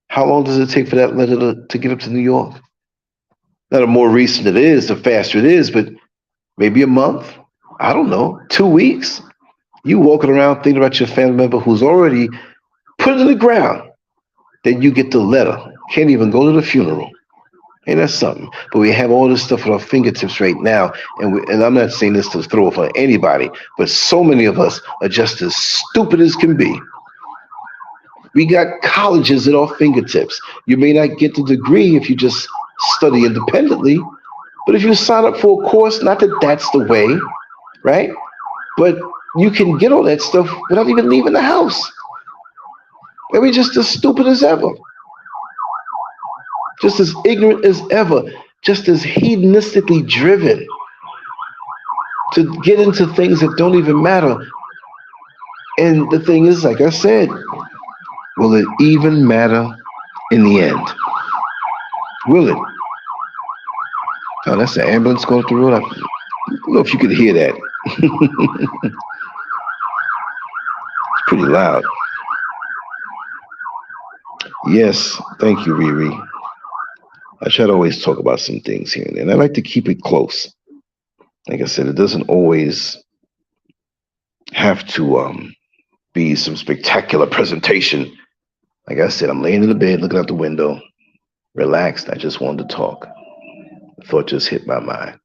How long does it take for that letter to get up to New York? Now, the more recent it is, the faster it is, but maybe a month, I don't know, 2 weeks. You walking around thinking about your family member who's already put it in the ground, then you get the letter. Can't even go to the funeral. Ain't that something? But we have all this stuff at our fingertips right now, and I'm not saying this to throw off on anybody, but so many of us are just as stupid as can be. We got colleges at our fingertips. You may not get the degree if you just study independently, but if you sign up for a course, not that that's the way, right? But you can get all that stuff without even leaving the house. And we're just as stupid as ever. Just as ignorant as ever, just as hedonistically driven to get into things that don't even matter. And the thing is, like I said, will it even matter in the end? Will it? Oh, that's the ambulance going through the road. I don't know if you could hear that. It's pretty loud. Yes, thank you, Riri. I try to always talk about some things here and there, and I like to keep it close. Like I said, it doesn't always have to be some spectacular presentation. Like I said, I'm laying in the bed, looking out the window, relaxed. I just wanted to talk. The thought just hit my mind.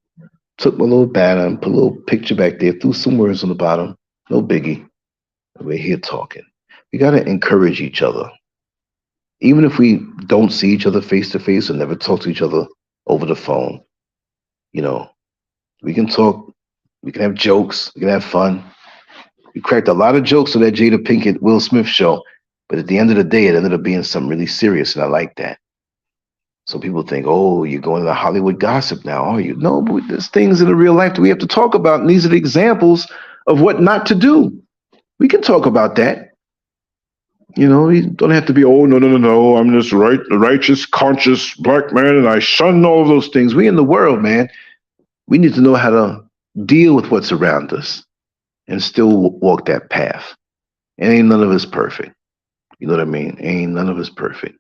Took my little banner and put a little picture back there, threw some words on the bottom. No biggie. We're here talking. We got to encourage each other. Even if we don't see each other face to face or never talk to each other over the phone, you know, we can talk, we can have jokes, we can have fun. We cracked a lot of jokes on that Jada Pinkett Will Smith show, but at the end of the day, it ended up being something really serious, and I like that. So people think, oh, you're going to Hollywood gossip now, are you? No, but there's things in the real life that we have to talk about, and these are the examples of what not to do. We can talk about that. You know, you don't have to be, oh, no. I'm this righteous, conscious black man, and I shun all of those things. We in the world, man. We need to know how to deal with what's around us and still walk that path. And ain't none of us perfect. You know what I mean? Ain't none of us perfect.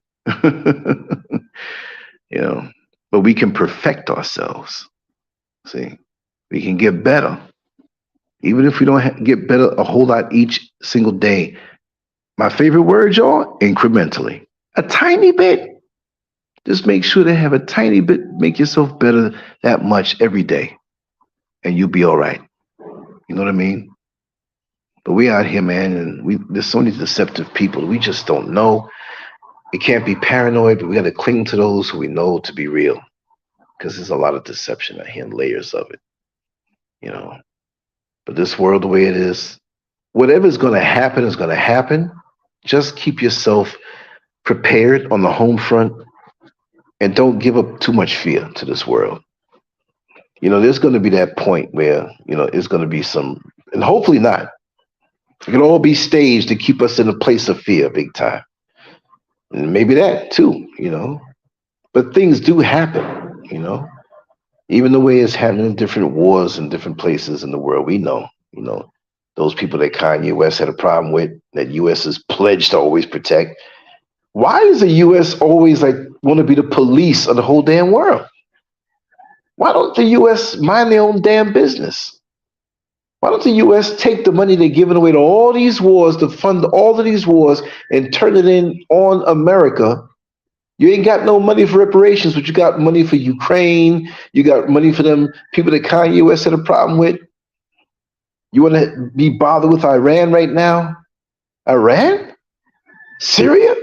You know, but we can perfect ourselves. See, we can get better. Even if we don't get better a whole lot each single day. My favorite word, y'all, incrementally. A tiny bit. Just make sure to have a tiny bit, make yourself better that much every day, and you'll be all right. You know what I mean? But we out here, man, and there's so many deceptive people. We just don't know. We can't be paranoid, but we got to cling to those who we know to be real, because there's a lot of deception out here and layers of it, you know. But this world, the way it is, whatever's going to happen is going to happen. Just keep yourself prepared on the home front, and don't give up too much fear to this world. You know, there's going to be that point where, you know, it's going to be some, and hopefully not. It can all be staged to keep us in a place of fear big time. And maybe that too, you know. But things do happen, you know. Even the way it's happening in different wars in different places in the world, we know, you know, those people that Kanye West had a problem with, that U.S. is pledged to always protect. Why does the U.S. always like want to be the police of the whole damn world? Why don't the U.S. mind their own damn business? Why don't the U.S. take the money they're giving away to all these wars, to fund all of these wars, and turn it in on America? You ain't got no money for reparations, but you got money for Ukraine. You got money for them people that Kanye West had a problem with. You want to be bothered with Iran right now? Iran? Syria?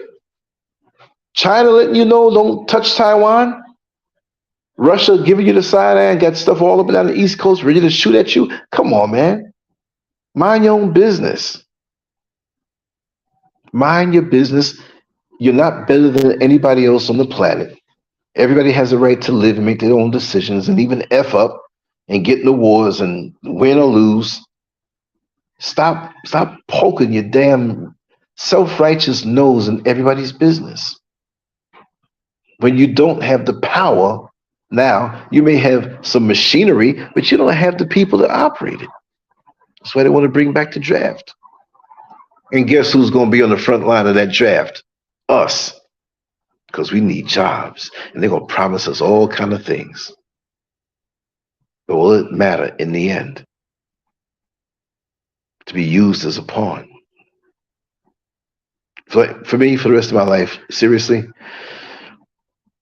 China letting you know don't touch Taiwan? Russia giving you the side eye and got stuff all up and down the East Coast ready to shoot at you? Come on, man. Mind your own business. Mind your business. You're not better than anybody else on the planet. Everybody has a right to live and make their own decisions and even F up and get in the wars and win or lose. Stop poking your damn self-righteous nose in everybody's business. When you don't have the power, now you may have some machinery, but you don't have the people to operate it. That's why they want to bring back the draft. And guess who's going to be on the front line of that draft? Us. Because we need jobs. And they're going to promise us all kind of things. But will it matter in the end? To be used as a pawn. So for me, for the rest of my life, seriously,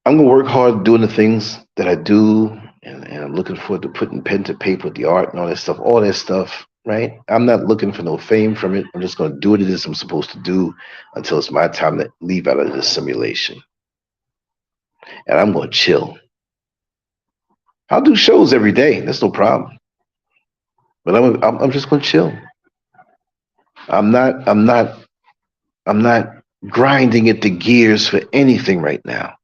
I'm going to work hard doing the things that I do, and I'm looking forward to putting pen to paper with the art and all that stuff, right? I'm not looking for no fame from it. I'm just going to do what it is I'm supposed to do until it's my time to leave out of this simulation. And I'm going to chill. I'll do shows every day. That's no problem. But I'm just going to chill. I'm not grinding at the gears for anything right now.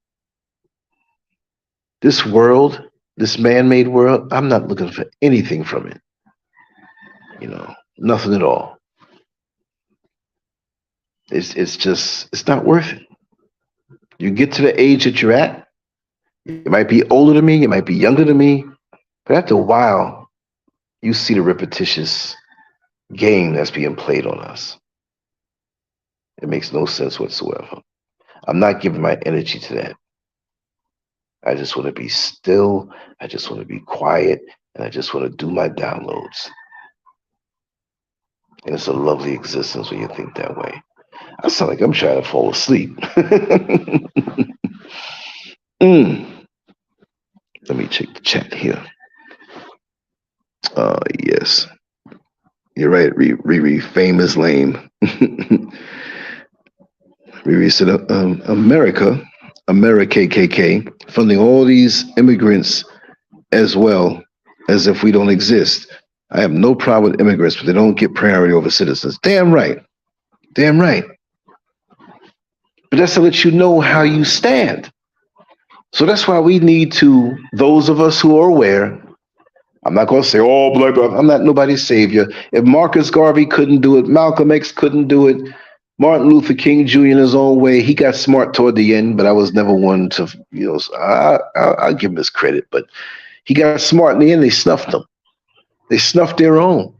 This world, this man-made world, I'm not looking for anything from it. You know, nothing at all. It's not worth it. You get to the age that you're at, you might be older than me, you might be younger than me, but after a while, you see the repetitious game that's being played on us. It makes no sense whatsoever. I'm not giving my energy to that. I just want to be still, I just want to be quiet, and I just want to do my downloads. And it's a lovely existence when you think that way. I sound like I'm trying to fall asleep. Let me check the chat here. Yes. You're right, Riri, famous lame. Riri said, America KKK, funding all these immigrants as well as if we don't exist. I have no problem with immigrants, but they don't get priority over citizens. Damn right. Damn right. But that's to let you know how you stand. So that's why we need to, those of us who are aware, I'm not going to say, oh, black, I'm not nobody's savior. If Marcus Garvey couldn't do it, Malcolm X couldn't do it, Martin Luther King Jr. in his own way, he got smart toward the end, but I was never one to, you know, I'll give him his credit, but he got smart in the end, they snuffed him. They snuffed their own.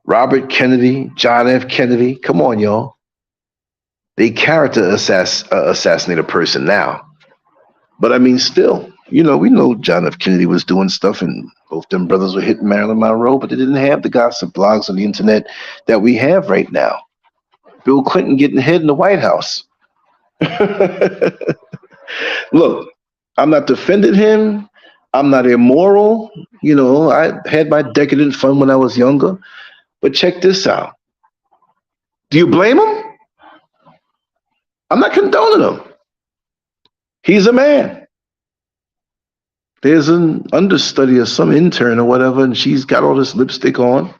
Robert Kennedy, John F. Kennedy, come on, y'all. They character assassinate a person now. But I mean, still, you know, we know John F. Kennedy was doing stuff and both them brothers were hitting Marilyn Monroe, but they didn't have the gossip blogs on the internet that we have right now. Bill Clinton getting ahead in the White House. Look, I'm not defending him. I'm not immoral. You know, I had my decadent fun when I was younger. But check this out. Do you blame him? I'm not condoning him. He's a man. There's an understudy or some intern or whatever, and she's got all this lipstick on.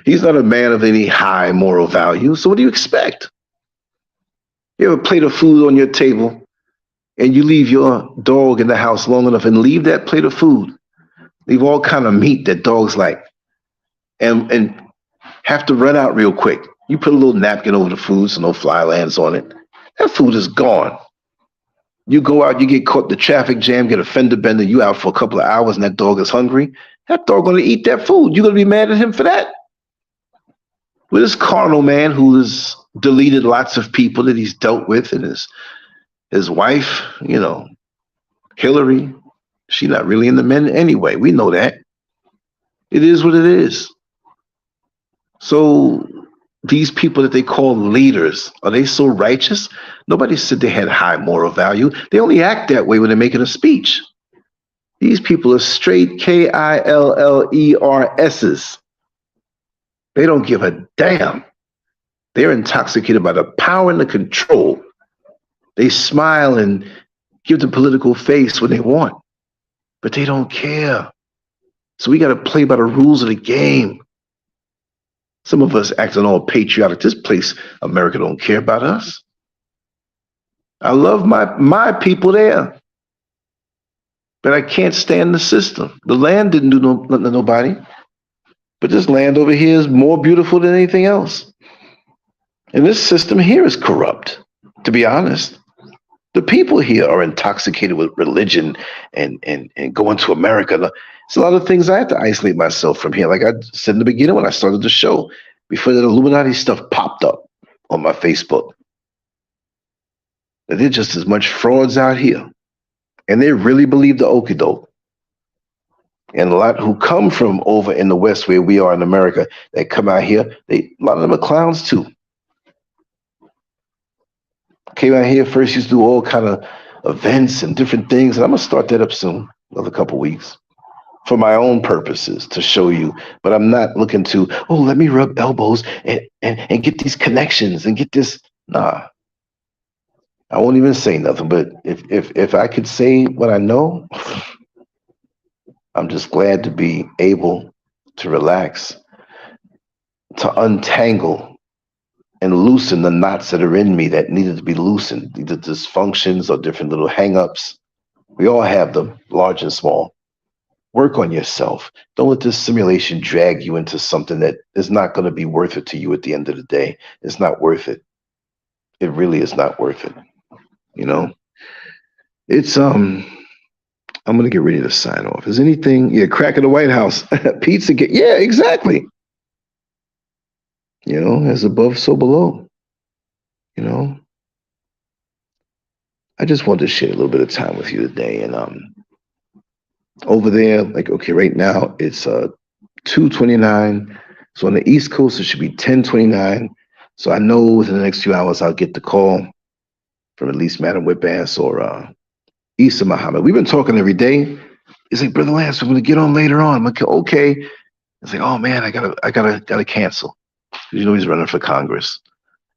He's not a man of any high moral value. So what do you expect? You have a plate of food on your table, and you leave your dog in the house long enough and leave that plate of food, leave all kind of meat that dogs like, and have to run out real quick. You put a little napkin over the food so no fly lands on it. That food is gone. You go out, you get caught in the traffic jam, get a fender bender, you out for a couple of hours and that dog is hungry. That dog gonna eat that food. You're gonna be mad at him for that? With this carnal man who has deleted lots of people that he's dealt with, and his wife, you know, Hillary, she's not really into men anyway. We know that. It is what it is. So these people that they call leaders, are they so righteous? Nobody said they had high moral value. They only act that way when they're making a speech. These people are straight KILLERSs. They don't give a damn. They're intoxicated by the power and the control. They smile and give the political face when they want, but they don't care. So we got to play by the rules of the game. Some of us acting all patriotic. This place, America, don't care about us. I love my people there, but I can't stand the system. The land didn't do nothing to nobody, but this land over here is more beautiful than anything else. And this system here is corrupt, to be honest. The people here are intoxicated with religion and going to America. There's a lot of things I have to isolate myself from here. Like I said in the beginning when I started the show, before that Illuminati stuff popped up on my Facebook. They're just as much frauds out here. And they really believe the okie doke. And a lot who come from over in the West where we are in America, they come out here, a lot of them are clowns too. Came out here first, used to do all kind of events and different things. And I'm going to start that up soon, another couple weeks, for my own purposes to show you. But I'm not looking to, oh, let me rub elbows and get these connections and get this. Nah, I won't even say nothing. But if I could say what I know, I'm just glad to be able to relax, to untangle and loosen the knots that are in me that needed to be loosened, either dysfunctions or different little hang-ups. We all have them, large and small. Work on yourself. Don't let this simulation drag you into something that is not going to be worth it to you at the end of the day. It's not worth it. It really is not worth it. You know? It's, I'm going to get ready to sign off. Is anything, yeah, crack in the White House. Pizza, yeah, exactly. You know, as above, so below. You know, I just wanted to share a little bit of time with you today. And over there, like, okay, right now it's 2:29. So on the East Coast, it should be 10:29. So I know within the next few hours, I'll get the call from at least Madam Whipass or Issa Muhammad. We've been talking every day. He's like, Brother Lance, we're going to get on later on. I'm like, okay. It's like, oh man, I gotta cancel. You know, he's running for Congress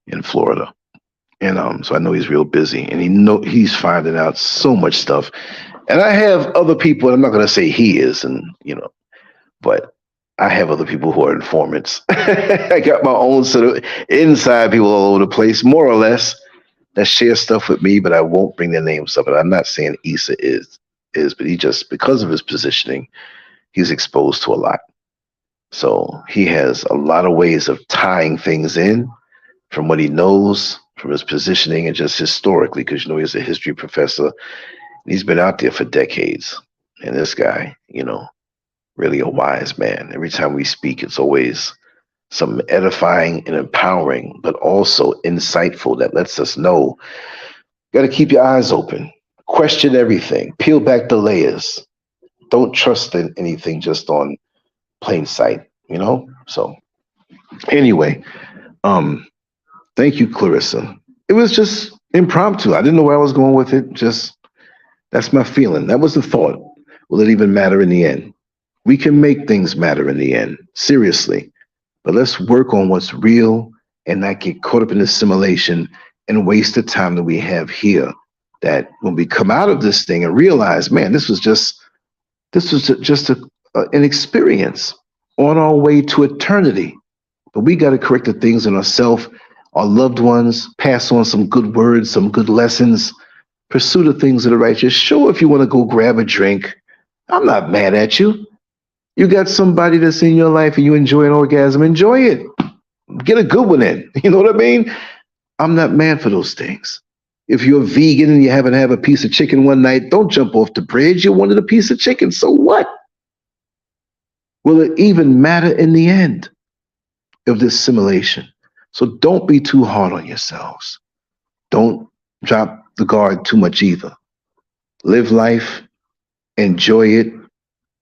in Florida. And so I know he's real busy, and he's finding out so much stuff. And I have other people, and I'm not going to say he is, and you know, but I have other people who are informants. I got my own sort of inside people all over the place, more or less, that share stuff with me, but I won't bring their names up. And I'm not saying Issa is, but he just, because of his positioning, he's exposed to a lot. So he has a lot of ways of tying things in from what he knows, from his positioning, and just historically, because you know he's a history professor. He's been out there for decades. And this guy, you know, really a wise man. Every time we speak, it's always something edifying and empowering, but also insightful that lets us know, got to keep your eyes open, question everything, peel back the layers. Don't trust in anything just on plain sight, you know? So anyway, thank you, Clarissa. It was just Impromptu. I didn't know where I was going with it. Just that's my feeling. That was the thought. Will it even matter in the end? We can make things matter in the end. Seriously. But let's work on what's real and not get caught up in this simulation and waste the time that we have here. That when we come out of this thing and realize, man, this was just an experience on our way to eternity. But we got to correct the things in ourselves, our loved ones, pass on some good words, some good lessons, pursue the things that are righteous. Sure, if you want to go grab a drink, I'm not mad at you. You got somebody that's in your life and you enjoy an orgasm, enjoy it. Get a good one in. You know what I mean? I'm not mad for those things. If you're a vegan and you haven't had a piece of chicken one night, don't jump off the bridge. You wanted a piece of chicken. So what? Will it even matter in the end of this simulation? So don't be too hard on yourselves. Don't drop the guard too much either. Live life, enjoy it.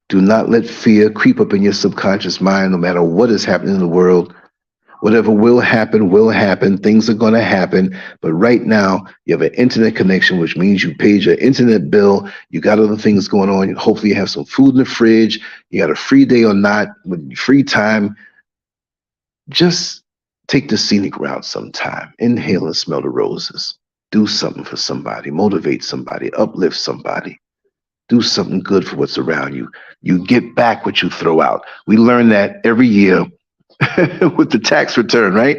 Do not let fear creep up in your subconscious mind, no matter what is happening in the world. Whatever will happen, will happen. Things are going to happen. But right now, you have an internet connection, which means you paid your internet bill. You got other things going on. Hopefully you have some food in the fridge. You got a free day or not, with free time. Just take the scenic route sometime. Inhale and smell the roses. Do something for somebody. Motivate somebody. Uplift somebody. Do something good for what's around you. You get back what you throw out. We learn that every year with the tax return, right?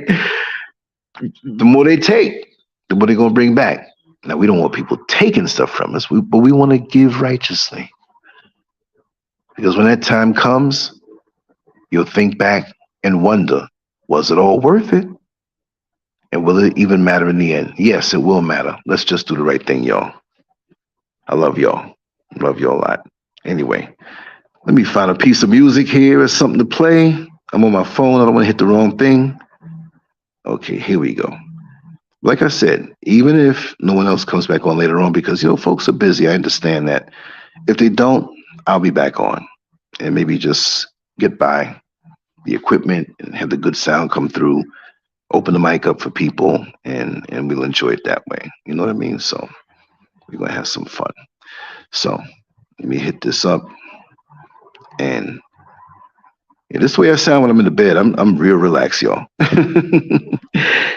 The more they take, the more they're going to bring back. Now, we don't want people taking stuff from us, but we want to give righteously. Because when that time comes, you'll think back and wonder, was it all worth it? And will it even matter in the end? Yes, it will matter. Let's just do the right thing, y'all. I love y'all. Love y'all a lot. Anyway, let me find a piece of music here or something to play. I'm on my phone. I don't want to hit the wrong thing. Okay, here we go. Like I said, even if no one else comes back on later on, because, folks are busy. I understand that. If they don't, I'll be back on and maybe just get by the equipment and have the good sound come through, open the mic up for people, and we'll enjoy it that way. You know what I mean? So we're going to have some fun. So let me hit this up. And yeah, this is the way I sound when I'm in the bed. I'm real relaxed, y'all.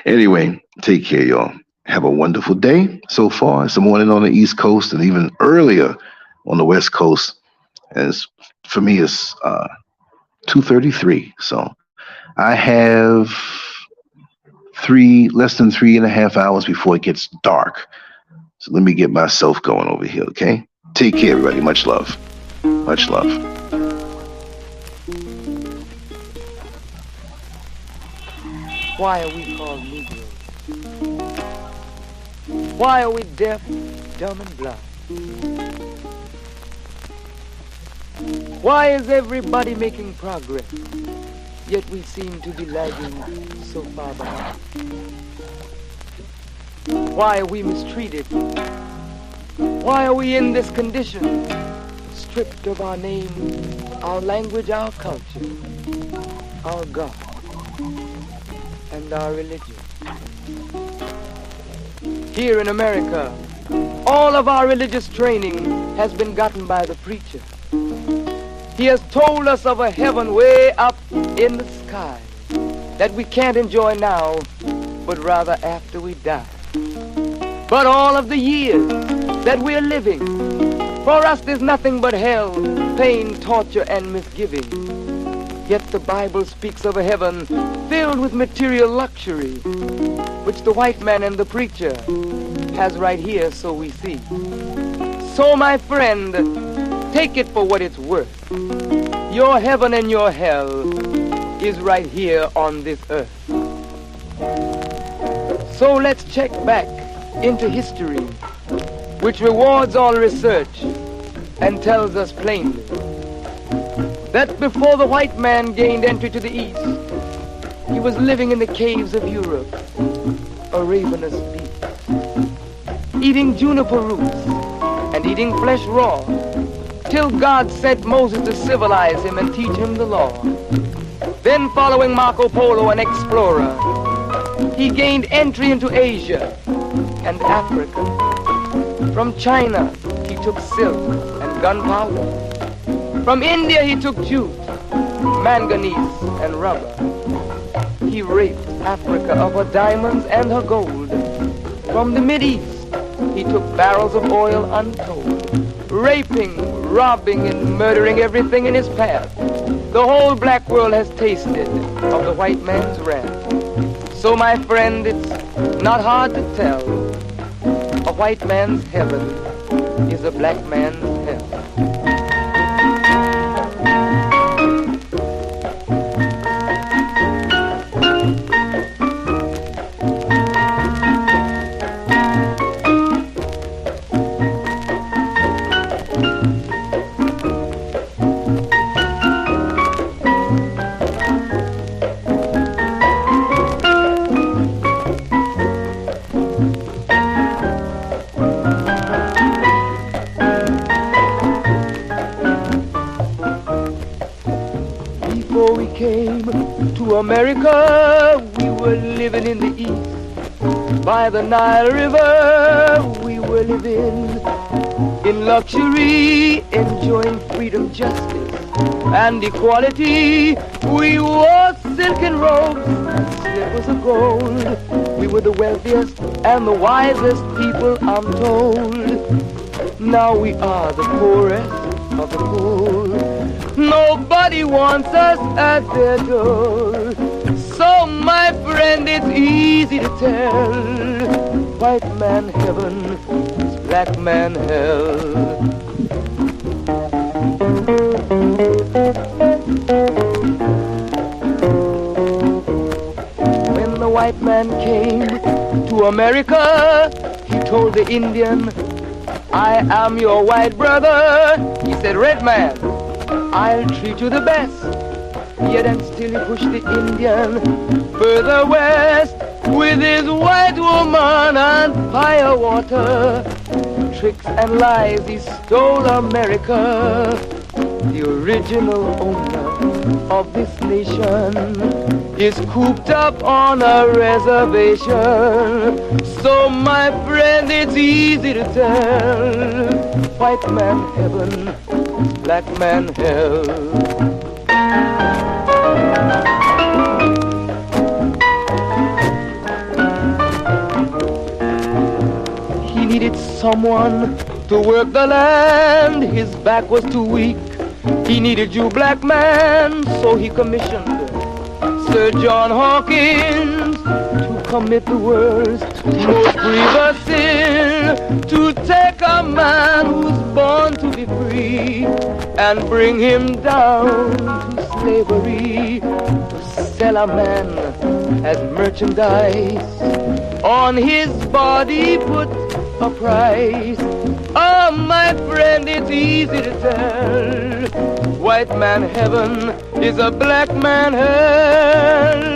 Anyway, take care, y'all. Have a wonderful day so far. It's the morning on the East Coast and even earlier on the West Coast. And for me, it's 2:33. So I have less than 3.5 hours before it gets dark. So let me get myself going over here, okay? Take care, everybody. Much love. Much love. Why are we called Negroes? Why are we deaf, dumb, and blind? Why is everybody making progress, yet we seem to be lagging so far behind? Why are we mistreated? Why are we in this condition, stripped of our name, our language, our culture, our God, and our religion? Here in America, all of our religious training has been gotten by the preacher. He has told us of a heaven way up in the sky that we can't enjoy now, but rather after we die. But all of the years that we're living, for us there's nothing but hell, pain, torture, and misgiving. Yet the Bible speaks of a heaven filled with material luxury, which the white man and the preacher has right here, so we see. So my friend, take it for what it's worth. Your heaven and your hell is right here on this earth. So let's check back into history, which rewards all research and tells us plainly that before the white man gained entry to the East, he was living in the caves of Europe, a ravenous beast, eating juniper roots and eating flesh raw, till God sent Moses to civilize him and teach him the law. Then, following Marco Polo, an explorer, he gained entry into Asia, and Africa. From China, he took silk and gunpowder. From India, he took jute, manganese, and rubber. He raped Africa of her diamonds and her gold. From the Mideast, he took barrels of oil untold, raping, robbing, and murdering everything in his path. The whole black world has tasted of the white man's wrath. So, my friend, it's not hard to tell. A white man's heaven is a black man's hell. America, we were living in the east. By the Nile River, we were living in luxury, enjoying freedom, justice, and equality. We wore silken robes and slippers of gold. We were the wealthiest and the wisest people, I'm told. Now we are the poorest of the poor. Nobody wants us at their door. So, my friend, it's easy to tell. White man heaven is black man hell. When the white man came to America, he told the Indian, I am your white brother. He said, red man, I'll treat you the best. Yet and still he pushed the Indian further west with his white woman and fire water. Tricks and lies, he stole America. The original owner of this nation is cooped up on a reservation. So, my friend, it's easy to tell. White man heaven, black man hell. He needed someone to work the land. His back was too weak. He needed you, black man, so he commissioned Sir John Hawkins to commit the worst, most grievous sin, to take a man who's born to be free and bring him down to slavery, to sell a man as merchandise, on his body put a price. Oh, my friend, it's easy to tell. White man heaven is a black man hell.